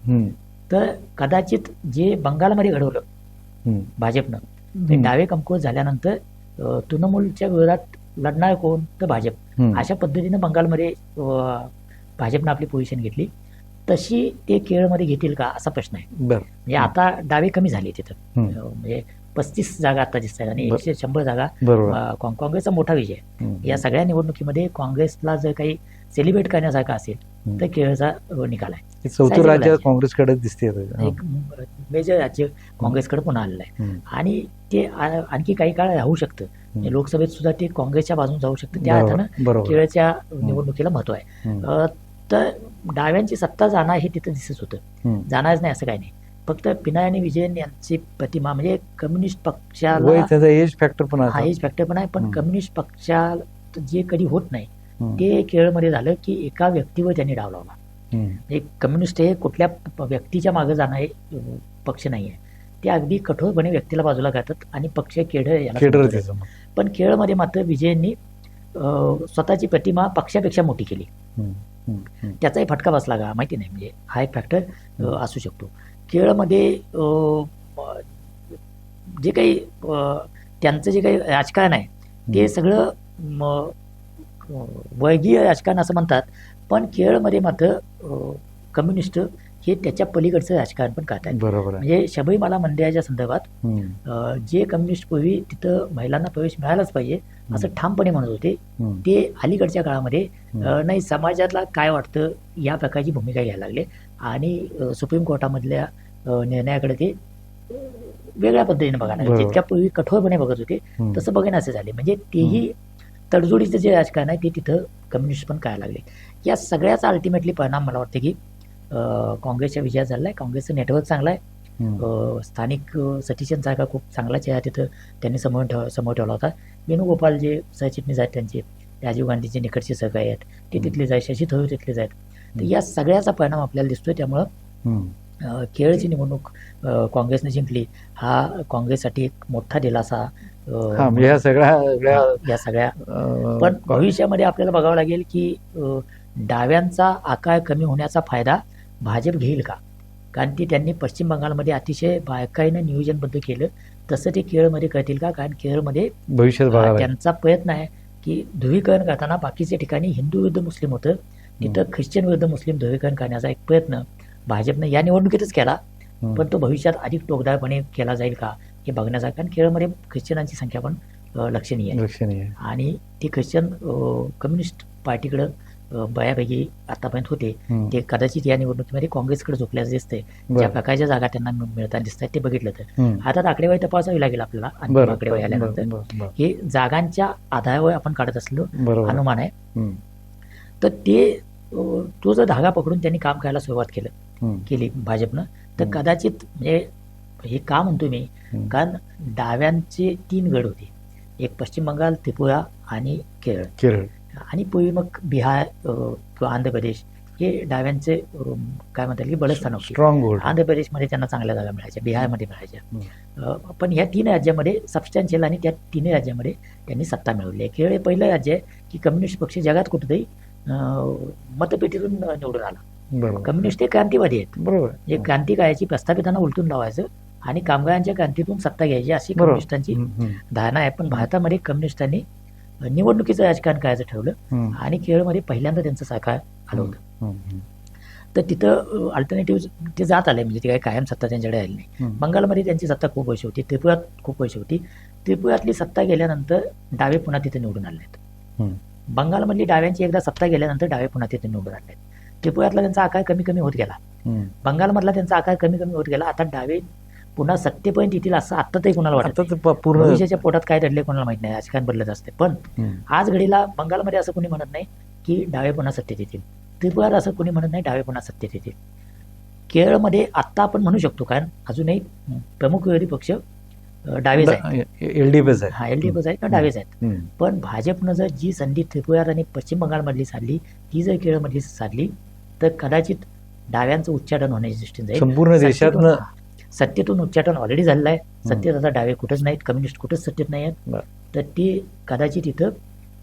E: तर कदाचित जे बंगालमध्ये घडवलं भाजपनं, ते डावे कमकुवत झाल्यानंतर तृणमूलच्या विरोधात लढणार कोण तर भाजप. अशा पद्धतीनं बंगालमध्ये भाजपनं आपली पोझिशन घेतली. तशी ते केरळमध्ये घेतील का असा प्रश्न आहे. म्हणजे आता डावे कमी झाले तिथं. म्हणजे 35 जागा आता दिसत आहेत आणि 100 जागा काँग्रेसचा मोठा विजय. या सगळ्या निवडणुकीमध्ये काँग्रेसला जर काही सेलिब्रेट करण्यासारखं असेल तर केरळचा निकाल आहे.
D: 4थं राज्य काँग्रेसकडे दिसते.
E: एक मेजर राज्य काँग्रेसकडे पुन्हा आलेलं आहे आणि ते आणखी काही काळ राहू शकतं. म्हणजे लोकसभेत सुद्धा ते काँग्रेसच्या बाजून जाऊ शकतं. त्या अर्थानं केरळच्या निवडणुकीला महत्व आहे. तर डाव्यांची सत्ता जाणार हे तिथं दिसत होतं. जाणारच नाही असं काही नाही. फक्त पिनारायणी विजयन यांची प्रतिमा म्हणजे कम्युनिस्ट पक्षाला
D: एज फॅक्टर पण
E: आहे. पण कम्युनिस्ट पक्षात जे कधी होत नाही ते केरळमध्ये झालं की एका व्यक्तीवर त्यांनी डाव लावला. एक कम्युनिस्ट हे कुठल्या व्यक्तीच्या मागे जाणारे पक्ष नाही आहे. ते अगदी कठोरपणे व्यक्तीला बाजूला करतात आणि पक्ष केरळ. पण केरळमध्ये मात्र विजयननी स्वतःची प्रतिमा पक्षापेक्षा मोठी केली. त्याचाही फटका बसला का माहिती नाही. म्हणजे हा एक फॅक्टर असू शकतो. केरळमध्ये जे काही त्यांचं जे काही राजकारण आहे ते सगळं वर्गीय राजकारण असं म्हणतात. पण केरळमध्ये मात्र कम्युनिस्ट हे त्याच्या पलीकडचं राजकारण पण करतात. म्हणजे शबरीमाला मंदिराच्या संदर्भात जे कम्युनिस्ट पूर्वी तिथं महिलांना प्रवेश मिळालाच पाहिजे असं ठामपणे म्हणत होते, ते अलीकडच्या काळामध्ये नाही समाजाला काय वाटतं या प्रकारची भूमिका घ्यायला लागले आणि सुप्रीम कोर्टामधल्या निर्णयाकडे ते वेगळ्या पद्धतीने बघायला लागले. जितक्या पूर्वी कठोरपणे बघत होते तसं बघण्याचे झाले. म्हणजे तेही तडजोडीचं जे राजकारण आहे ते तिथं कम्युनिस्ट पण करायला लागले. या सगळ्याचा अल्टिमेटली परिणाम मला वाटतं की काँग्रेसच्या विजयात झाला आहे. काँग्रेसचं नेटवर्क चांगलं आहे. स्थानिक सतीशनसारखा खूप चांगला चेहरा तिथं त्यांनी समोर ठेवला होता. वेणुगोपाल जे सरचिटणीस आहेत त्यांचे, राजीव गांधीचे निकटचे सहकारी आहेत ते तिथलेच आहेत, शशी थरूर तिथलेच आहेत. तर या सगळ्याचा परिणाम आपल्याला दिसतोय. त्यामुळं केरळची निवडणूक काँग्रेसने जिंकली हा काँग्रेससाठी एक मोठा दिलासा.
D: या
E: सगळ्या पण भविष्यामध्ये आपल्याला बघावं लागेल की डाव्यांचा आकार कमी होण्याचा फायदा भाजप घेईल का. कारण की त्यांनी पश्चिम बंगालमध्ये अतिशय बारकाईनं नियोजनबद्ध केलं. तसं ते केरळमध्ये करतील का. कारण केरळमध्ये
D: भविष्यात
E: त्यांचा प्रयत्न आहे की ध्रुवीकरण करताना बाकीच्या ठिकाणी हिंदू विरुद्ध मुस्लिम होतं, तिथं ख्रिश्चन विरुद्ध मुस्लिम ध्रुवीकरण करण्याचा एक प्रयत्न भाजपनं या निवडणुकीतच केला. पण तो भविष्यात अधिक टोकदारपणे केला जाईल का हे बघण्याचा. कारण केरळमध्ये ख्रिश्चनांची संख्या पण लक्षणीय आहे आणि ती ख्रिश्चन कम्युनिस्ट पार्टीकडं बऱ्यापैकी आतापर्यंत होते. ते कदाचित या निवडणुकीमध्ये काँग्रेसकडे झोपल्याचं दिसतंय. ज्या प्रकारच्या जागा त्यांना मिळताना दिसत आहेत ते बघितलं तर आता आकडेवारी तपासावी लागेल आपल्याला. आणि आकडेवारी आल्यानंतर हे जागांच्या आधारावर आपण काढत असलेलो अनुमान आहे. तर ते तो जर धागा पकडून त्यांनी काम करायला सुरुवात केली भाजपनं तर कदाचित म्हणजे हे का म्हणतो मी, कारण डाव्यांचे 3 गड होते. एक पश्चिम बंगाल, त्रिपुरा आणि केरळ आणि पूर्वी मग बिहार किंवा आंध्र प्रदेश हे डाव्यांचे काय म्हणतात की बलस्थान होते.
D: Strong hold.
E: आंध्र प्रदेशमध्ये त्यांना चांगल्या जागा मिळायच्या, बिहारमध्ये मिळायच्या. पण ह्या 3 राज्यामध्ये सबस्टॅन्शियल आणि त्या 3 राज्यामध्ये त्यांनी सत्ता मिळवली आहे. केरळ हे पहिलं राज्य आहे की कम्युनिस्ट पक्ष जगात कुठेतरी मतपेटीतून निवडून आला. कम्युनिस्ट हे क्रांतीवादी आहेत. बरोबर. हे क्रांती करायची प्रस्थापितांना उलटून लावायचं आणि कामगारांच्या क्रांतीतून सत्ता घ्यायची अशी कम्युनिस्टांची धारणा आहे. पण भारतामध्ये कम्युनिस्टांनी निवडणुकीचं राजकारण करायचं ठरवलं आणि केरळमध्ये पहिल्यांदा त्यांचं सरकार आलं होतं. तर तिथं अल्टरनेटिव्ह ते जात आले. म्हणजे ती काही कायम सत्ता त्यांच्याकडे आली नाही. बंगालमध्ये त्यांची सत्ता खूप वर्ष होती, त्रिपुरात खूप वर्ष होती. त्रिपुरातली सत्ता गेल्यानंतर डावे पुन्हा तिथे निवडून आले आहेत.
D: हम्म.
E: बंगालमधली डाव्यांची एकदा सत्ता गेल्यानंतर डावे पुन्हा तिथे निवडून आणले. त्रिपुरातला त्यांचा आकार कमी कमी होत गेला.
D: हम्म.
E: बंगालमधला त्यांचा आकार कमी कमी होत गेला. आता डावे पुन्हा सत्तेपर्यंत येतील असं आता तरी कोणाला वाटत
D: आता
E: नाही.
D: तर पूर्ण
E: भविष्याच्या पोटात काय दडले कोणाला माहित नाही. राजकारण बदलत असते. पण
D: हम्म.
E: आज घडीला बंगालमध्ये असं कोणी म्हणत नाही की डावे पुन्हा सत्तेत येतील. त्रिपुरात असं कोणी म्हणत नाही डावे पुन्हा सत्तेत येतील. केरळमध्ये आत्ता आपण म्हणू शकतो, कारण अजूनही प्रमुख विरोधी पक्ष डावेच आहेत.
D: एलडीएफच आहे.
E: हा एलडीएफच आहेत किंवा डावेच आहेत.
D: हम्म.
E: पण भाजपनं जर जी संधी त्रिपुरात आणि पश्चिम बंगालमधली साधली ती जर केरळमधली साधली तर कदाचित डाव्यांचं उच्चाटन होण्याची दृष्टीने जाईल.
D: संपूर्ण देशातनं
E: सत्तेतून उच्चाटन ऑलरेडी झालेलं आहे. सत्तेत आता डावे कुठंच नाहीत, कम्युनिस्ट कुठंच सत्तेत नाही आहेत.
D: बरं.
E: तर ती कदाचित इथं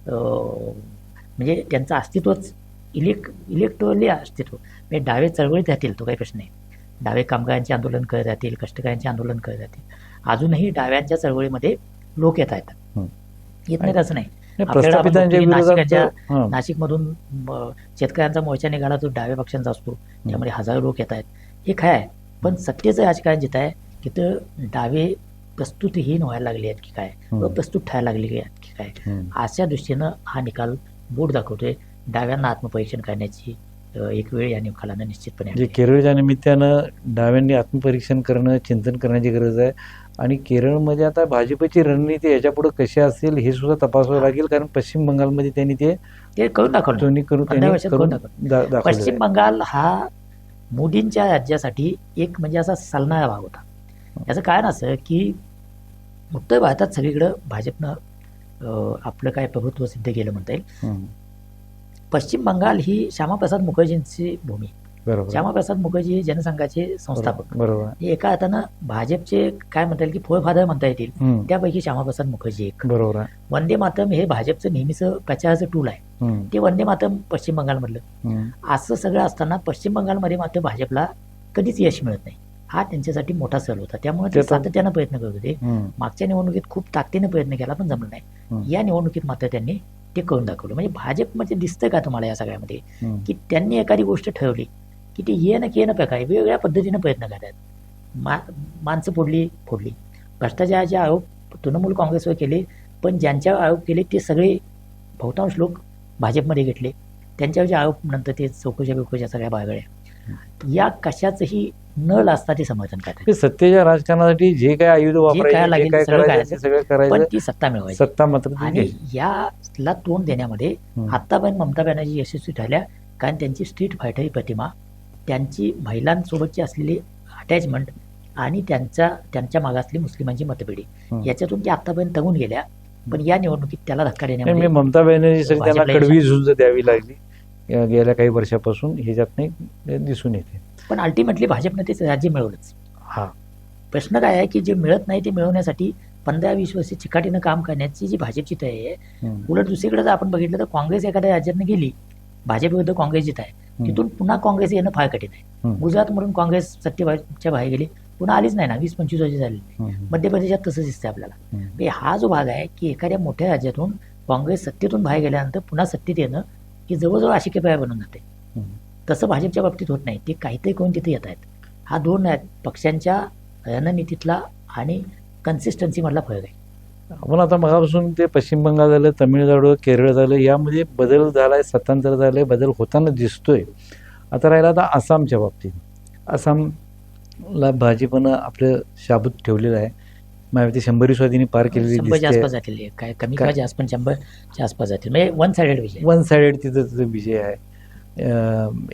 E: म्हणजे त्यांचं अस्तित्वच इलेक्टोरली अस्तित्व म्हणजे डावे चळवळीत राहतील, तो काही प्रश्न नाही. डावे कामगारांचे आंदोलन करत राहतील, कष्टकऱ्यांचे आंदोलन करत राहतील. अजूनही डाव्यांच्या चळवळीमध्ये लोक येत आहेत.
D: हं.
E: येत नाहीत असं नाही. आपल्याला आपण
D: प्रस्थापितांच्या
E: बघतो की
D: विरोधात हं.
E: नाशिकमधून शेतकऱ्यांचा मोर्चा निघाला तो डाव्या पक्षांचा असतो, त्यामध्ये हजारो लोक येत आहेत. हे काय आहे, पण सत्तेचं राजकारण जिथं आहे तिथं डावे प्रस्तुतहीन व्हायला लागले आहेत की काय, प्रस्तुत ठरायला लागले आहेत की काय, अशा दृष्टीनं हा निकाल बोर्ड दाखवतोय. डाव्यांना आत्मपरीक्षण करण्याची एक वेळ या निकालानं निश्चितपणे
D: म्हणजे
E: आली.
D: केरळच्या निमित्तानं डाव्यांनी आत्मपरीक्षण करणं, चिंतन करण्याची गरज आहे. आणि केरळमध्ये आता भाजपची रणनीती याच्या पुढे कशी असेल हे सुद्धा तपासावं लागेल, कारण पश्चिम बंगालमध्ये त्यांनी
E: ते करून दाखवलं.
D: दोन्ही करून
E: 15 वर्षात करून दाखवलं.
D: दाखवलं.
E: पश्चिम बंगाल हा मोदींच्या राज्यासाठी एक म्हणजे असा सलनारा भाग होता. याचं कारण असं की उत्तर भारतात सगळीकडं भाजपनं आपलं काय प्रभुत्व सिद्ध केलं म्हणता येईल.
D: हं.
E: पश्चिम बंगाल ही श्यामाप्रसाद मुखर्जींची भूमी.
D: बरोबर
E: श्यामाप्रसाद मुखर्जी हे जनसंघाचे संस्थापक.
D: बरोबर.
E: हे एका अर्थानं भाजपचे काय म्हणता येईल की फोरफादर म्हणता येतील,
D: हं.
E: त्यापैकी श्यामाप्रसाद मुखर्जी एक.
D: बरोबर आहे.
E: वंदे मातरम हे भाजपचं नेहमीचं प्रचाराचं टूल आहे.
D: हं.
E: ते वंदे मातरम पश्चिम बंगालमधलं.
D: हं.
E: असं सगळं असताना पश्चिम बंगालमध्ये मात्र भाजपला कधीच यश मिळत नाही. हा त्यांच्यासाठी मोठा सल होता. त्यामुळे ते सातत्यानं प्रयत्न करत होते.
D: हं.
E: मागच्या निवडणुकीत खूप ताकदीने प्रयत्न केला पण जमलं नाही. या निवडणुकीत मात्र त्यांनी ते करून दाखवलं. म्हणजे भाजप म्हणजे दिसतंय का तुम्हाला या सगळ्यामध्ये
D: हं.
E: की त्यांनी एखादी गोष्ट ठरवली की ते ये ना के ना प्रकारे वेगवेगळ्या पद्धतीने प्रयत्न करतात. माणसं फोडली. भ्रष्टाचाराचे आरोप तृणमूल काँग्रेसवर केले, पण ज्यांच्यावर आरोप केले ते सगळे बहुतांश लोक भाजपमध्ये घेतले. त्यांच्यावर जे आरोप नंतर ते चौकशा सगळ्या बाळगळ्या. या कशाचंही न लाजता ते समर्थन करतात.
D: सत्तेच्या राजकारणासाठी जे काय आयुध वापरायचे,
E: लागेल
D: जे काय
E: सगळं
D: करायचं ते सगळं
E: पण
D: करायचं.
E: ती सत्ता मिळवायची.
D: सत्ता मात्र ती
E: आणि
D: घ्यायची.
E: याला तोंड देण्यामध्ये आतापर्यंत ममता बॅनर्जी यशस्वी ठरल्या, कारण त्यांची स्ट्रीट फायटर ही प्रतिमा, त्यांची महिलांसोबतची असलेली अटॅचमेंट आणि त्यांच्या मागासली मुस्लिमांची मतपेढी, याच्यातून ते आतापर्यंत तगून गेल्या. पण या निवडणुकीत त्याला धक्का
D: नाही,
E: देण्यामध्ये
D: ममता बॅनर्जीसाठी त्यांना
E: भाजपला
D: कडवी झुंज द्यावी लागली गेल्या काही वर्षापासून, ह्याच्यात नाही दिसून येते.
E: पण अल्टिमेटली भाजपनं तेच राज्य मिळवलंच.
D: हा
E: प्रश्न काय आहे की जे मिळत नाही ते मिळवण्यासाठी 15-20 वर्ष चिकाटीनं काम करण्याची जी भाजपची तयारी आहे. उलट दुसरीकडे जर आपण बघितलं तर काँग्रेस एखाद्या राज्यातनं गेली, भाजप विरुद्ध काँग्रेस जिथं आहे तिथून पुन्हा काँग्रेस येणं फार कठीण आहे. गुजरातमधून काँग्रेस सत्तेच्या बाहेर गेली, पुन्हा आलीच नाही ना, 20-25 वर्ष झाली. मध्य प्रदेशात तसं दिसतंय आपल्याला. हा जो भाग आहे की एखाद्या मोठ्या राज्यातून काँग्रेस सत्तेतून बाहेर गेल्यानंतर पुन्हा सत्तेत येणं की जवळजवळ आशिकेपाया बनून जाते. तसं भाजपच्या बाबतीत होत नाही. ते काहीतरी करून तिथे येत आहेत. हा दोन पक्षांच्या रणनीतीतला आणि कन्सिस्टन्सी मधला फरक आहे.
D: आपण आता मगापासून ते पश्चिम बंगाल झालं, तमिळनाडू, केरळ झालं, यामध्ये बदल झालाय, सत्तांतर झालंय, बदल होताना दिसतोय. आता राहिला आता आसामच्या बाबतीत. आसामला भाजपनं आपलं शाबूत ठेवलेलं आहे. माहिती 100 स्वाधीनी पार केलेली
E: 100च्या आसपास जातील. काय कमी काय जास्त, पण 100च्या आसपास जातील. म्हणजे वन साइडेड विजय.
D: वन साइडेड तिथं विजय आहे.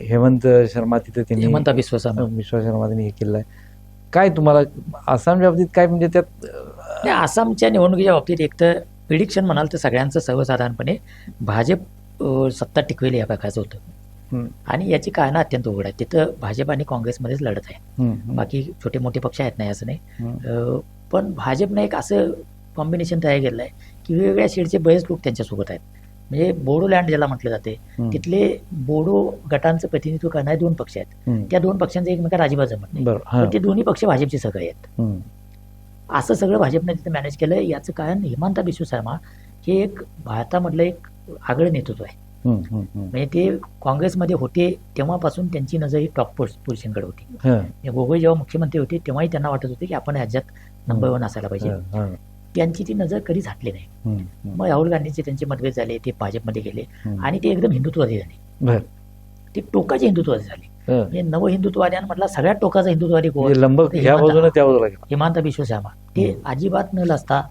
D: हेमंत शर्मा तिथं त्यांनी,
E: हेमंत बिस्वा
D: शर्मा त्यांनी हे केलेलं आहे. काय तुम्हाला आसामच्या बाबतीत काय म्हणजे त्यात
E: आसामच्या निवडणुकीच्या बाबतीत एक तर प्रिडिक्शन म्हणाल तर सगळ्यांचं सर्वसाधारणपणे भाजप सत्ता टिकवेल या प्रकारचं होतं. आणि याची कारणं अत्यंत उघड आहेत. तिथं भाजप आणि काँग्रेसमध्येच लढत आहे. बाकी छोटे मोठे पक्ष आहेत नाही असं नाही. पण भाजपने एक असं कॉम्बिनेशन तयार केलं आहे की वेगवेगळ्या शेडचे बरेच लोक त्यांच्यासोबत आहेत. म्हणजे बोडोलँड ज्याला म्हटलं जाते, तिथले बोडो गटांचं प्रतिनिधित्व करणारे 2 पक्ष आहेत. त्या 2 पक्षांचा एकमेकांना अजिबात जमत नाही, पण ते दोन्ही पक्ष भाजपचे सहकारी आहेत. असं सगळं भाजपने तिथे मॅनेज केलं. याचं कारण हेमंत बिस्वा शर्मा हे एक भारतामधलं एक आगळं नेतृत्व आहे. म्हणजे ते काँग्रेसमध्ये होते तेव्हापासून त्यांची नजर ही टॉप पोझिशनकडे होती. गोगोई जेव्हा मुख्यमंत्री होते तेव्हाही त्यांना वाटत होते की आपण राज्यात नंबर 1 असायला पाहिजे. त्यांची ती नजर कधी झाकली नाही.
D: हम्म.
E: मग राहुल गांधींचे त्यांचे मतभेद झाले, ते भाजपमध्ये गेले
D: हम्म.
E: आणि ते एकदम हिंदुत्ववादी झाले.
D: बर.
E: ते टोकाचे हिंदुत्ववादी झाले.
D: हं.
E: म्हणजे नव हिंदुत्ववाद्यांमधला सगळ्यात टोकाचा हिंदुत्ववादी कोण?
D: म्हणजे लंबक
E: तर
D: ह्या
E: हिमंत-
D: बाजूने त्या बाजूला गेला.
E: हिमंत बिश्व शर्मा. ते अजिबात न लसता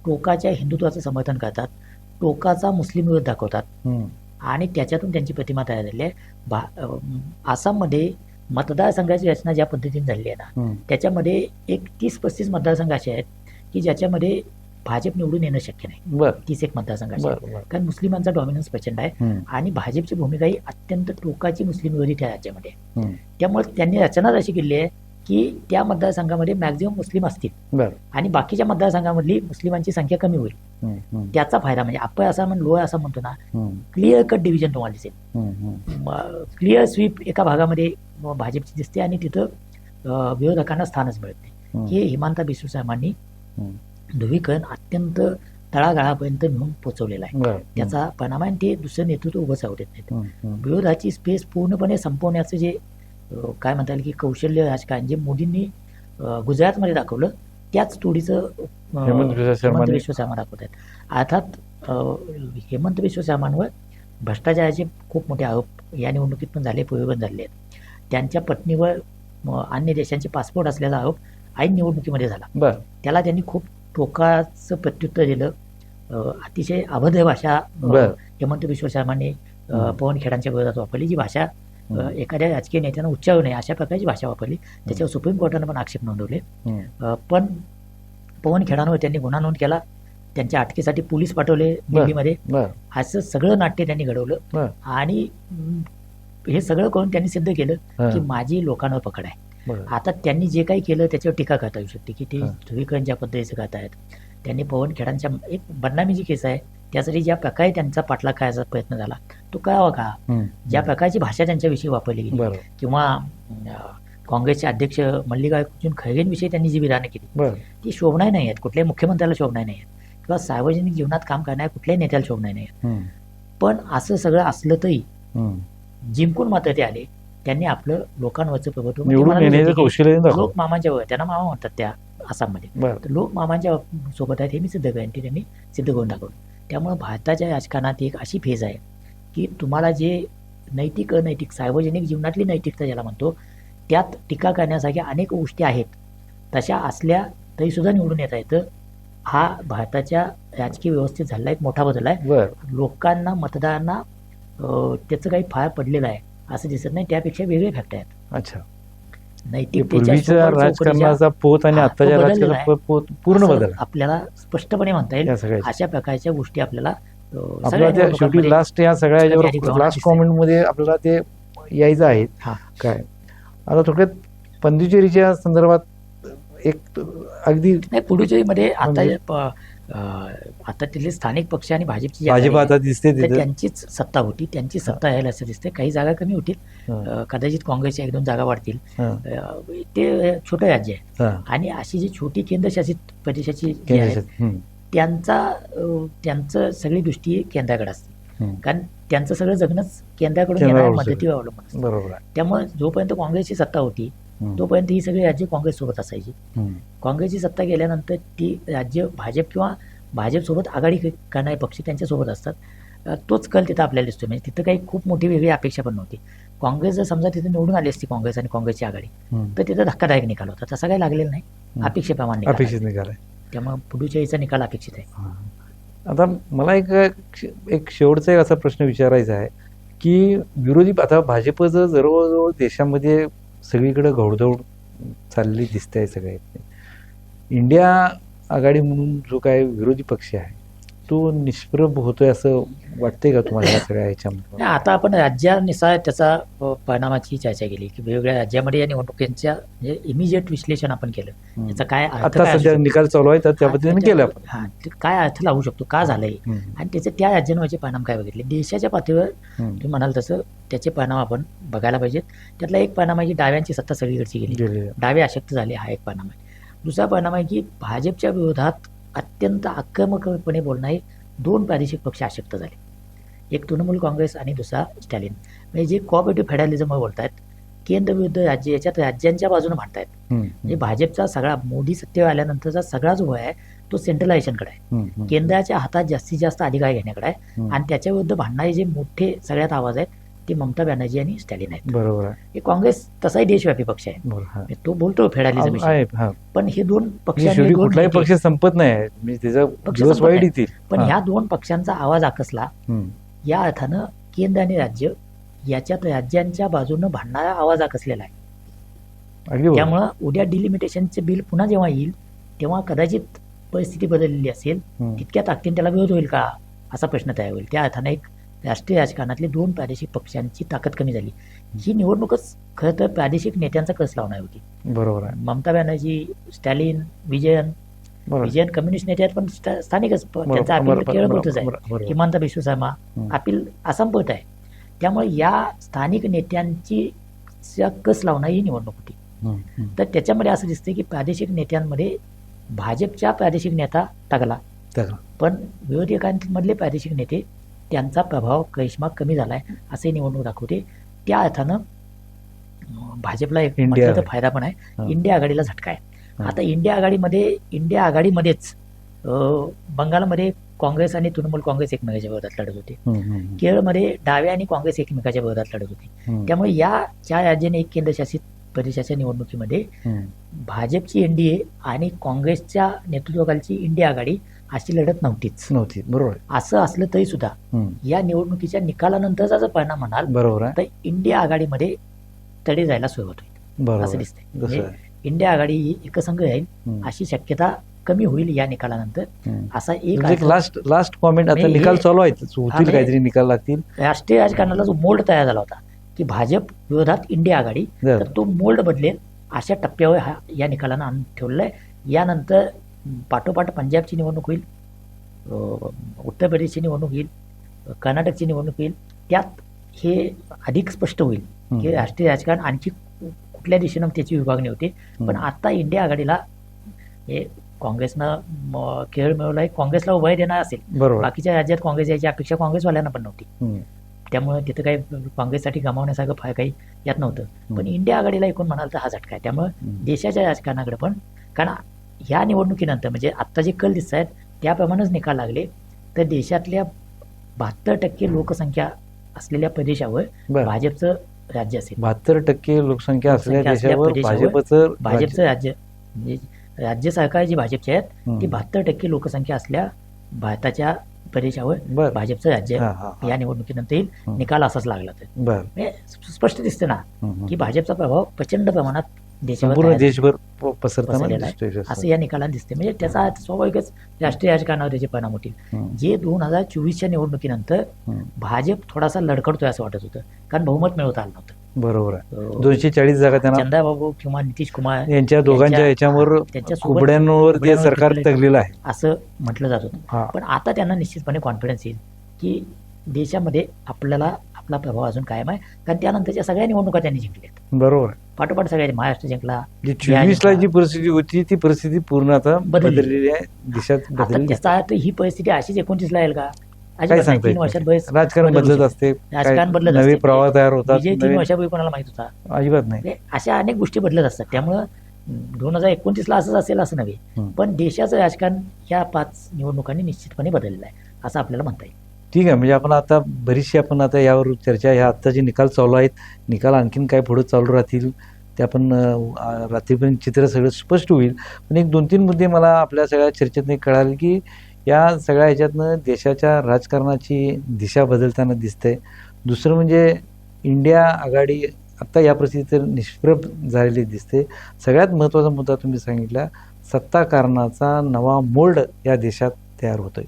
E: टोकाच्या हिंदुत्वाचं समर्थन करतात, टोकाचा मुस्लिम विरोध दाखवतात
D: हम्म.
E: आणि त्याच्यातून त्यांची प्रतिमा तयार झाली आहे. आसाममध्ये मतदारसंघाची रचना ज्या पद्धतीने झाली आहे ना,
D: हम्म.
E: त्याच्यामध्ये एक 30-35 मतदारसंघ असे आहेत की ज्याच्यामध्ये भाजप निवडून येणं शक्य नाही.
D: बर
E: 31 मतदारसंघ असे
D: बर
E: आहेत.
D: बर.
E: कारण मुस्लिमांचा डॉमिनन्स प्रचंड आहे
D: हम्म.
E: आणि भाजपची भूमिका ही अत्यंत टोकाची मुस्लिम विरोधी त्या राज्यामध्ये आहे.
D: हम्म.
E: त्यामुळे त्यांनी रचनाच अशी केली आहे की त्या मतदारसंघामध्ये मॅक्झिमम मुस्लिम असतील
D: बर.
E: आणि बाकीच्या मतदारसंघामधली मुस्लिमांची संख्या कमी होईल.
D: हम्म. हम्म.
E: त्याचा फायदा म्हणजे अप्पर आसाम आणि लोअर आसाम म्हणतो ना,
D: हम्म.
E: क्लिअर कट डिव्हिजन तुम्हाला दिसेल.
D: हम्म. हम्म.
E: क्लिअर स्वीप एका भागामध्ये भाजपची दिसते आणि तिथं विरोधकांना स्थानच मिळत नाही.
D: हम्म.
E: हे हिमंता बिस्व शर्मांनी
D: हम्म.
E: ध्रुवीकरण अत्यंत तळागाळापर्यंत नेऊन पोहोचवलेला आहे.
D: बर.
E: त्याचा परिणाम आहे आणि ते दुसरं नेतृत्व उभं राहू देत नाहीत.
D: हम्म. हम्म.
E: विरोधाची स्पेस पूर्णपणे संपवण्याचं जे काय म्हणता येईल की कौशल्य राजकारण जे मोदींनी गुजरातमध्ये दाखवलं, त्याच तोडीचं
D: हेमंत बिस्व शर्माने-
E: हेमंत बिस्व शर्मा दाखवत आहेत. अर्थात हेमंत बिस्व शर्मांवर भ्रष्टाचाराचे खूप मोठे आरोप या निवडणुकीत पण झाले, पूर्वी पण झाले आहेत. त्यांच्या पत्नीवर अन्य देशांचे पासपोर्ट असलेला आरोप ऐन निवडणुकीमध्ये झाला.
D: बर.
E: त्याला त्यांनी खूप टोकाचं प्रत्युत्तर दिलं. अतिशय अभद्र भाषा
D: बर.
E: हेमंत बिस्व शर्मांनी पवन खेडांच्या विरोधात वापरली, जी भाषा एखाद्या राजकीय नेत्यानं उच्चारू नये अशा प्रकारची भाषा वापरली. त्याच्यावर सुप्रीम कोर्टानं पण आक्षेप नोंदवले.
D: हम्म.
E: पण पवन खेडांवर त्यांनी गुन्हा नोंद केला, त्यांच्या अटकेसाठी पोलीस पाठवले दिल्लीमध्ये.
D: बर.
E: असं सगळं नाट्य त्यांनी घडवलं
D: बर.
E: आणि हे सगळं करून त्यांनी सिद्ध केलं
D: हा.
E: की माझी लोकांवर पकड आहे.
D: बर.
E: आता त्यांनी जे काही केलं त्याच्यावर टीका करता येऊ शकते की ते
D: हा.
E: ध्रुवीकरण ज्या पद्धतीचं करतायत. त्यांनी पवन खेडांच्या एक बदनामी जी केस आहे त्यासाठी ज्या प्रकारे त्यांचा पाठलाग करायचा प्रयत्न झाला तो करावा का?
D: हम्म.
E: ज्या प्रकारची भाषा त्यांच्याविषयी वापरली गेली
D: बर.
E: किंवा काँग्रेसचे अध्यक्ष मल्लिकार्जुन खरगेंविषयी त्यांनी जी विधानं केली
D: बर.
E: ती शोभनाही नाही आहेत, कुठल्याही मुख्यमंत्र्याला शोभनाही नाही आहेत किंवा सार्वजनिक जीवनात काम करणाऱ्या कुठल्याही नेत्याला शोभनाही नाही आहेत.
D: हम्म.
E: पण असं सगळं असलं तरी
D: हम्म.
E: जिंकून मात्र ते आले. त्यांनी आपलं लोकांवरचं प्रभुत्व म्हणजे
D: निवडून
E: म्हणाले
D: येण्याचं
E: होते की
D: कौशल्य दाखवलं.
E: लोक मामांच्या वर, त्यांना मामा म्हणतात त्या आसाममध्ये,
D: बर.
E: तर लोक मामांच्या सोबत आहेत हे मी सिद्ध करेन, ते त्यांनी सिद्ध करून दाखवलं. त्यामुळे भारताच्या राजकारणात एक अशी फेज आहे की तुम्हाला जे नैतिक अनैतिक सार्वजनिक जीवनातली नैतिकता ज्याला म्हणतो त्यात टीका करण्यासारख्या अनेक गोष्टी आहेत, तशा असल्या तरी सुद्धा निवडून येता येतं. हा भारताच्या राजकीय व्यवस्थेत झालेला एक मोठा बदल आहे.
D: बर.
E: लोकांना मतदारांना त्याचं काही फार पडलेलं आहे असं दिसत नाही, त्यापेक्षा वेगळे फॅक्ट आहेत.
D: अच्छा.
E: नैतिकतेच्या
D: पूर्वीच्या
E: सोबत
D: राजकारणाचा पोत आणि
E: हा, तो
D: आताच्या
E: बदललेला
D: राजकारणाचा
E: आहे.
D: पोत पूर्ण
E: असं
D: बदल
E: आपल्याला स्पष्टपणे म्हणता येईल.
D: या सगळ्याच्या.
E: अशा प्रकारच्या गोष्टी आपल्याला
D: आपल्याला
E: सगळ्या
D: त्या शेवटी
E: निवडणुकांमध्ये-
D: लास्ट या सगळ्या
E: सगळ्या
D: याच्यावर
E: ठिकाणी
D: लास्ट
E: दिसतंय.
D: कॉमेंट मध्ये आपल्याला ते यायचं आहे.
E: हा.
D: काय आता थोडक्यात पॉंडिचेरीच्या संदर्भात एक अगदी
E: नाही, पुडुचेरीमध्ये आता
D: म्हणजे-
E: आता तिथले स्थानिक पक्ष आणि भाजपची जी
D: भाजप
E: आघाडी
D: आता
E: आहे,
D: दिसते
E: तर
D: तिथे.
E: त्यांचीच सत्ता होती, त्यांची सत्ता यायला असं दिसते. काही जागा कमी होतील,
D: हा.
E: कदाचित काँग्रेसच्या 1-2 जागा वाढतील.
D: हा.
E: ते छोटं राज्य आहे
D: हा.
E: आणि अशी जी छोटी केंद्रशासित प्रदेशाची जी
D: केंद्र
E: आहे
D: शासित. हम्म.
E: त्यांचं सगळी दृष्टी केंद्राकडे असते.
D: हम्म.
E: कारण त्यांचं सगळं जगणंच केंद्राकडून
D: केंद्रावर
E: येणाऱ्या
D: असतं.
E: मदतीवर अवलंबून असतं.
D: बरोबर आहे.
E: त्यामुळे जोपर्यंत काँग्रेसची सत्ता होती
D: हम्म.
E: तोपर्यंत ही सगळी राज्य काँग्रेससोबत असायची.
D: हम्म.
E: काँग्रेसची सत्ता गेल्यानंतर ती राज्य भाजप किंवा भाजपसोबत आघाडी करणारे पक्ष त्यांच्यासोबत असतात. तोच कल तिथं आपल्याला दिसतो. म्हणजे तिथं काही खूप मोठी वेगळी अपेक्षा पण नव्हती. काँग्रेस जर समजा तिथे निवडून आली असती काँग्रेस आणि काँग्रेसची आघाडी,
D: हम्म.
E: तर तिथं धक्कादायक निकाल होता. तसा काही लागलेला नाही, अपेक्षेप्रमाणे निकाल
D: अपेक्षित
E: आहे.
D: निकाल आहे.
E: त्यामुळे पुडुचेरीचा निकाल अपेक्षित आहे.
D: हा. आता मला एक शेवटचा एक असा प्रश्न विचारायचा आहे की विरोधी आता भाजपचं जवळजवळ देशामध्ये सगळीकडे घोडदौड चाललेली दिसते आहे. सगळे इंडिया आघाडी म्हणून जो काय विरोधी पक्ष आहे तो निष्प्रभ होतोय असं वाटतंय का तुम्हाला या सगळ्या ह्याच्यामध्ये?
E: नाही, आता आपण राज्यानुसार त्याचा परिणामाची चर्चा केली की वेगवेगळ्या राज्यामध्ये या निवडणुकींच्या म्हणजे इमिजिएट विश्लेषण आपण केलं. याचा काय अर्थ
D: आता
E: काय असू
D: सध्या
E: शकतो?
D: निकाल चालू आहे तर त्या पद्धतीने केलं आपण.
E: हा, ते काय अर्थ लागू शकतो, का झालंय
D: हम्म.
E: आणि त्याचे त्या राज्यांवरचे परिणाम काय बघितले. देशाच्या पातळीवर
D: हम्म.
E: तुम्ही म्हणाल तसं त्याचे परिणाम आपण बघायला पाहिजेत. त्यातला एक परिणाम आहे की डाव्यांची सत्ता सगळीकडची गेली,
D: गेलेलं.
E: डावे अशक्त झाले, हा एक परिणाम आहे. दुसरा परिणाम आहे की भाजपच्या विरोधात अत्यंत आक्रमकपणे बोलणारे 2 प्रादेशिक पक्ष अशक्त झाले. एक तृणमूल काँग्रेस आणि दुसरा स्टॅलिन. म्हणजे जे कोऑपरेटिव्ह फेडरलिझमवर बोलतायत, केंद्र विरुद्ध राज्य, याच्यात राज्यांच्या बाजूने मांडतायत.
D: हम्म.
E: म्हणजे भाजपचा सगळा मोदी सत्तेवर आल्यानंतरचा सगळा जो आहे तो सेंट्रलायझेशनकडे आहे, केंद्राच्या हातात जास्तीत जास्त अधिकार घेण्याकडे आहे. आणि त्याच्या विरुद्ध भांडणारे जे मोठे सगळ्यात आवाज आहेत ते ममता बॅनर्जी आणि स्टॅलिन आहेत.
D: बरोबर आहे.
E: हे काँग्रेस तसाही देशव्यापी पक्ष आहे,
D: बरोबर
E: तो बोलतो फेडरलिझम,
D: आहे. हा.
E: पण हे दोन पक्ष
D: म्हणजे शेवटी कुठलाही पक्ष संपत नाही आहे, म्हणजे त्याचा
E: पक्ष
D: दिवस
E: संपत
D: वाईट
E: नाही.
D: येतील.
E: पण ह्या दोन पक्षांचा आवाज आकसला, या अर्थानं केंद्र आणि राज्य याच्यात राज्यांच्या बाजूनं भांडणारा आवाज आकसलेला आहे.
D: अगदी बरोबर.
E: त्यामुळं उद्या डिलिमिटेशनचे बिल पुन्हा जेव्हा येईल तेव्हा कदाचित परिस्थिती बदललेली असेल, तितक्या ताकदीने त्याला विरोध होईल का असा प्रश्न तयार होईल. त्या अर्थानं एक राष्ट्रीय राजकारणातले दोन प्रादेशिक पक्षांची ताकद कमी झाली. ही निवडणूकच खरं तर प्रादेशिक नेत्यांचा कस लावणार होती.
D: बरोबर आहे.
E: ममता बॅनर्जी, स्टॅलिन, विजयन कम्युनिस्ट नेते आहेत, पण स्थानिकच त्यांचा अपील केरळपुरतच आहे. हिमंता बिस्व शर्मा अपील आसामपुरत आहे. त्यामुळे या स्थानिक नेत्यांची कस लावणार ही निवडणूक होती. तर त्याच्यामध्ये असं दिसतंय की प्रादेशिक नेत्यांमध्ये भाजपच्या प्रादेशिक नेता टाकला, पण विरोधकांमधले प्रादेशिक नेते त्यांचा प्रभाव करिश्मा कमी झालाय असे निवडणूक दाखवते. त्या अर्थानं भाजपला एक म्हटलं तर फायदा पण आहे. इंडिया आघाडीला झटका आहे. आता इंडिया आघाडीमध्येच बंगालमध्ये काँग्रेस आणि तृणमूल काँग्रेस एकमेकाच्या विरोधात लढत होते. केरळमध्ये डाव्या आणि काँग्रेस एकमेकाच्या विरोधात लढत होते. त्यामुळे या 4 राज्यांनी एक केंद्रशासित प्रदेशाच्या निवडणुकीमध्ये भाजपची एनडीए आणि काँग्रेसच्या नेतृत्वाखालची इंडिया आघाडी अशी लढत नव्हती.
D: बरोबर.
E: असं असलं तरी सुद्धा या निवडणुकीच्या निकालानंतरचा जर परिणाम म्हणाल
D: बरोबर
E: तर इंडिया आघाडीमध्ये तडे जायला सुरुवात होईल असं दिसतंय. म्हणजे इंडिया आघाडी ही एकसंघ राहील अशी शक्यता कमी होईल या निकालानंतर. असा एक
D: लास्ट कॉमेंट. आता निकाल चालू आहेत, होतील काहीतरी निकाल लागतील.
E: राष्ट्रीय राजकारणाला जो मोल्ड तयार झाला होता की भाजप विरोधात इंडिया आघाडी, तर तो मोल्ड बदलेल अशा टप्प्यावर या निकालानं आणून ठेवलेला आहे. यानंतर पाठोपाठ पंजाबची निवडणूक होईल, उत्तर प्रदेशची निवडणूक येईल, कर्नाटकची निवडणूक येईल. त्यात हे अधिक स्पष्ट होईल की राष्ट्रीय राजकारण आणखी कुठल्या दिशेनं त्याची विभागणी होते. पण आता इंडिया आघाडीला हे काँग्रेसनं केरळ मिळवलाय, काँग्रेसला उभा देणार असेल. बाकीच्या राज्यात काँग्रेस यायची अपेक्षा काँग्रेसवाल्यांना पण नव्हती. त्यामुळे तिथं काही काँग्रेससाठी गमावण्यासारखं फार काही यात नव्हतं. पण इंडिया आघाडीला एकूण म्हणाल तर हा झटका आहे. त्यामुळे देशाच्या राजकारणाकडे पण, कारण ह्या निवडणुकीनंतर म्हणजे आत्ता जे कल दिसत आहेत त्याप्रमाणेच निकाल लागले तर देशातल्या 72% लोकसंख्या असलेल्या प्रदेशावर भाजपचं राज्य असेल.
D: 72% लोकसंख्या असलेल्या देशावर
E: भाजपचं राज्य, म्हणजे राज्य सरकार जी भाजपची आहेत ती 72% लोकसंख्या असल्या भारताच्या प्रदेशावर भाजपचं राज्य या निवडणुकीनंतर येईल. निकाल असाच लागला तर स्पष्ट दिसतं ना की भाजपचा प्रभाव प्रचंड प्रमाणात
D: देशभर पसरताना
E: असं या निकालात दिसते. म्हणजे त्याचा स्वाभाविकच राष्ट्रीय राजकारणावर त्याचे परिणाम होतील. जे 2024च्या निवडणुकीनंतर भाजप थोडासा लडखडतोय असं वाटत होतं, कारण बहुमत मिळवता आलं नव्हतं.
D: बरोबर आहे. 240 जागा त्यांना
E: चंद्राबाबू किंवा नितीश कुमार
D: यांच्या दोघांच्या याच्यावर कुबड्यांवर ते सरकार तगलेलं आहे
E: असं म्हटलं जात होतं. पण आता त्यांना निश्चितपणे कॉन्फिडन्स येईल की देशामध्ये आपल्याला आपला प्रभाव अजून कायम आहे, कारण त्यानंतरच्या सगळ्या निवडणुका त्यांनी जिंकल्यात.
D: बरोबर.
E: पाठोपाठ सगळ्या महाराष्ट्र जिंकला.
D: 24ला जी परिस्थिती होती ती परिस्थिती पूर्ण आता बदललेली आहे. देशात
E: त्याचा अर्थ ही परिस्थिती अशीच 29ला येईल का?
D: काय सांगता
E: 3 वर्षात
D: राजकारण बदलत असते,
E: राजकारण बदलत
D: नवे प्रवाह तयार होतात.
E: 3 वर्षापूर्वी कोणाला माहित होता?
D: अजिबात नाही.
E: अशा अनेक गोष्टी बदलत असतात. त्यामुळं 2029ला असंच असेल असं नव्हे, पण देशाचं राजकारण या 5 निवडणुकांनी निश्चितपणे बदललेलं आहे असं आपल्याला म्हणता येईल.
D: ठीक आहे. म्हणजे आपण आता बरीचशी आता यावर चर्चा, ह्या आत्ताचे निकाल चालू आहेत, निकाल आणखीन काय पुढे चालू राहतील ते आपण रात्रीपर्यंत चित्र सगळं स्पष्ट होईल. पण एक 2-3 मुद्दे मला आपल्या सगळ्या चर्चेतून कळाले की या सगळ्या ह्याच्यातनं देशाच्या राजकारणाची दिशा बदलताना दिसते. दुसरं म्हणजे इंडिया आघाडी आत्ता या परिस्थितीत निष्प्रभ झालेली दिसते. सगळ्यात महत्त्वाचा मुद्दा तुम्ही सांगितला, सत्ता कारणाचा नवा मोल्ड या देशात तयार होतोय.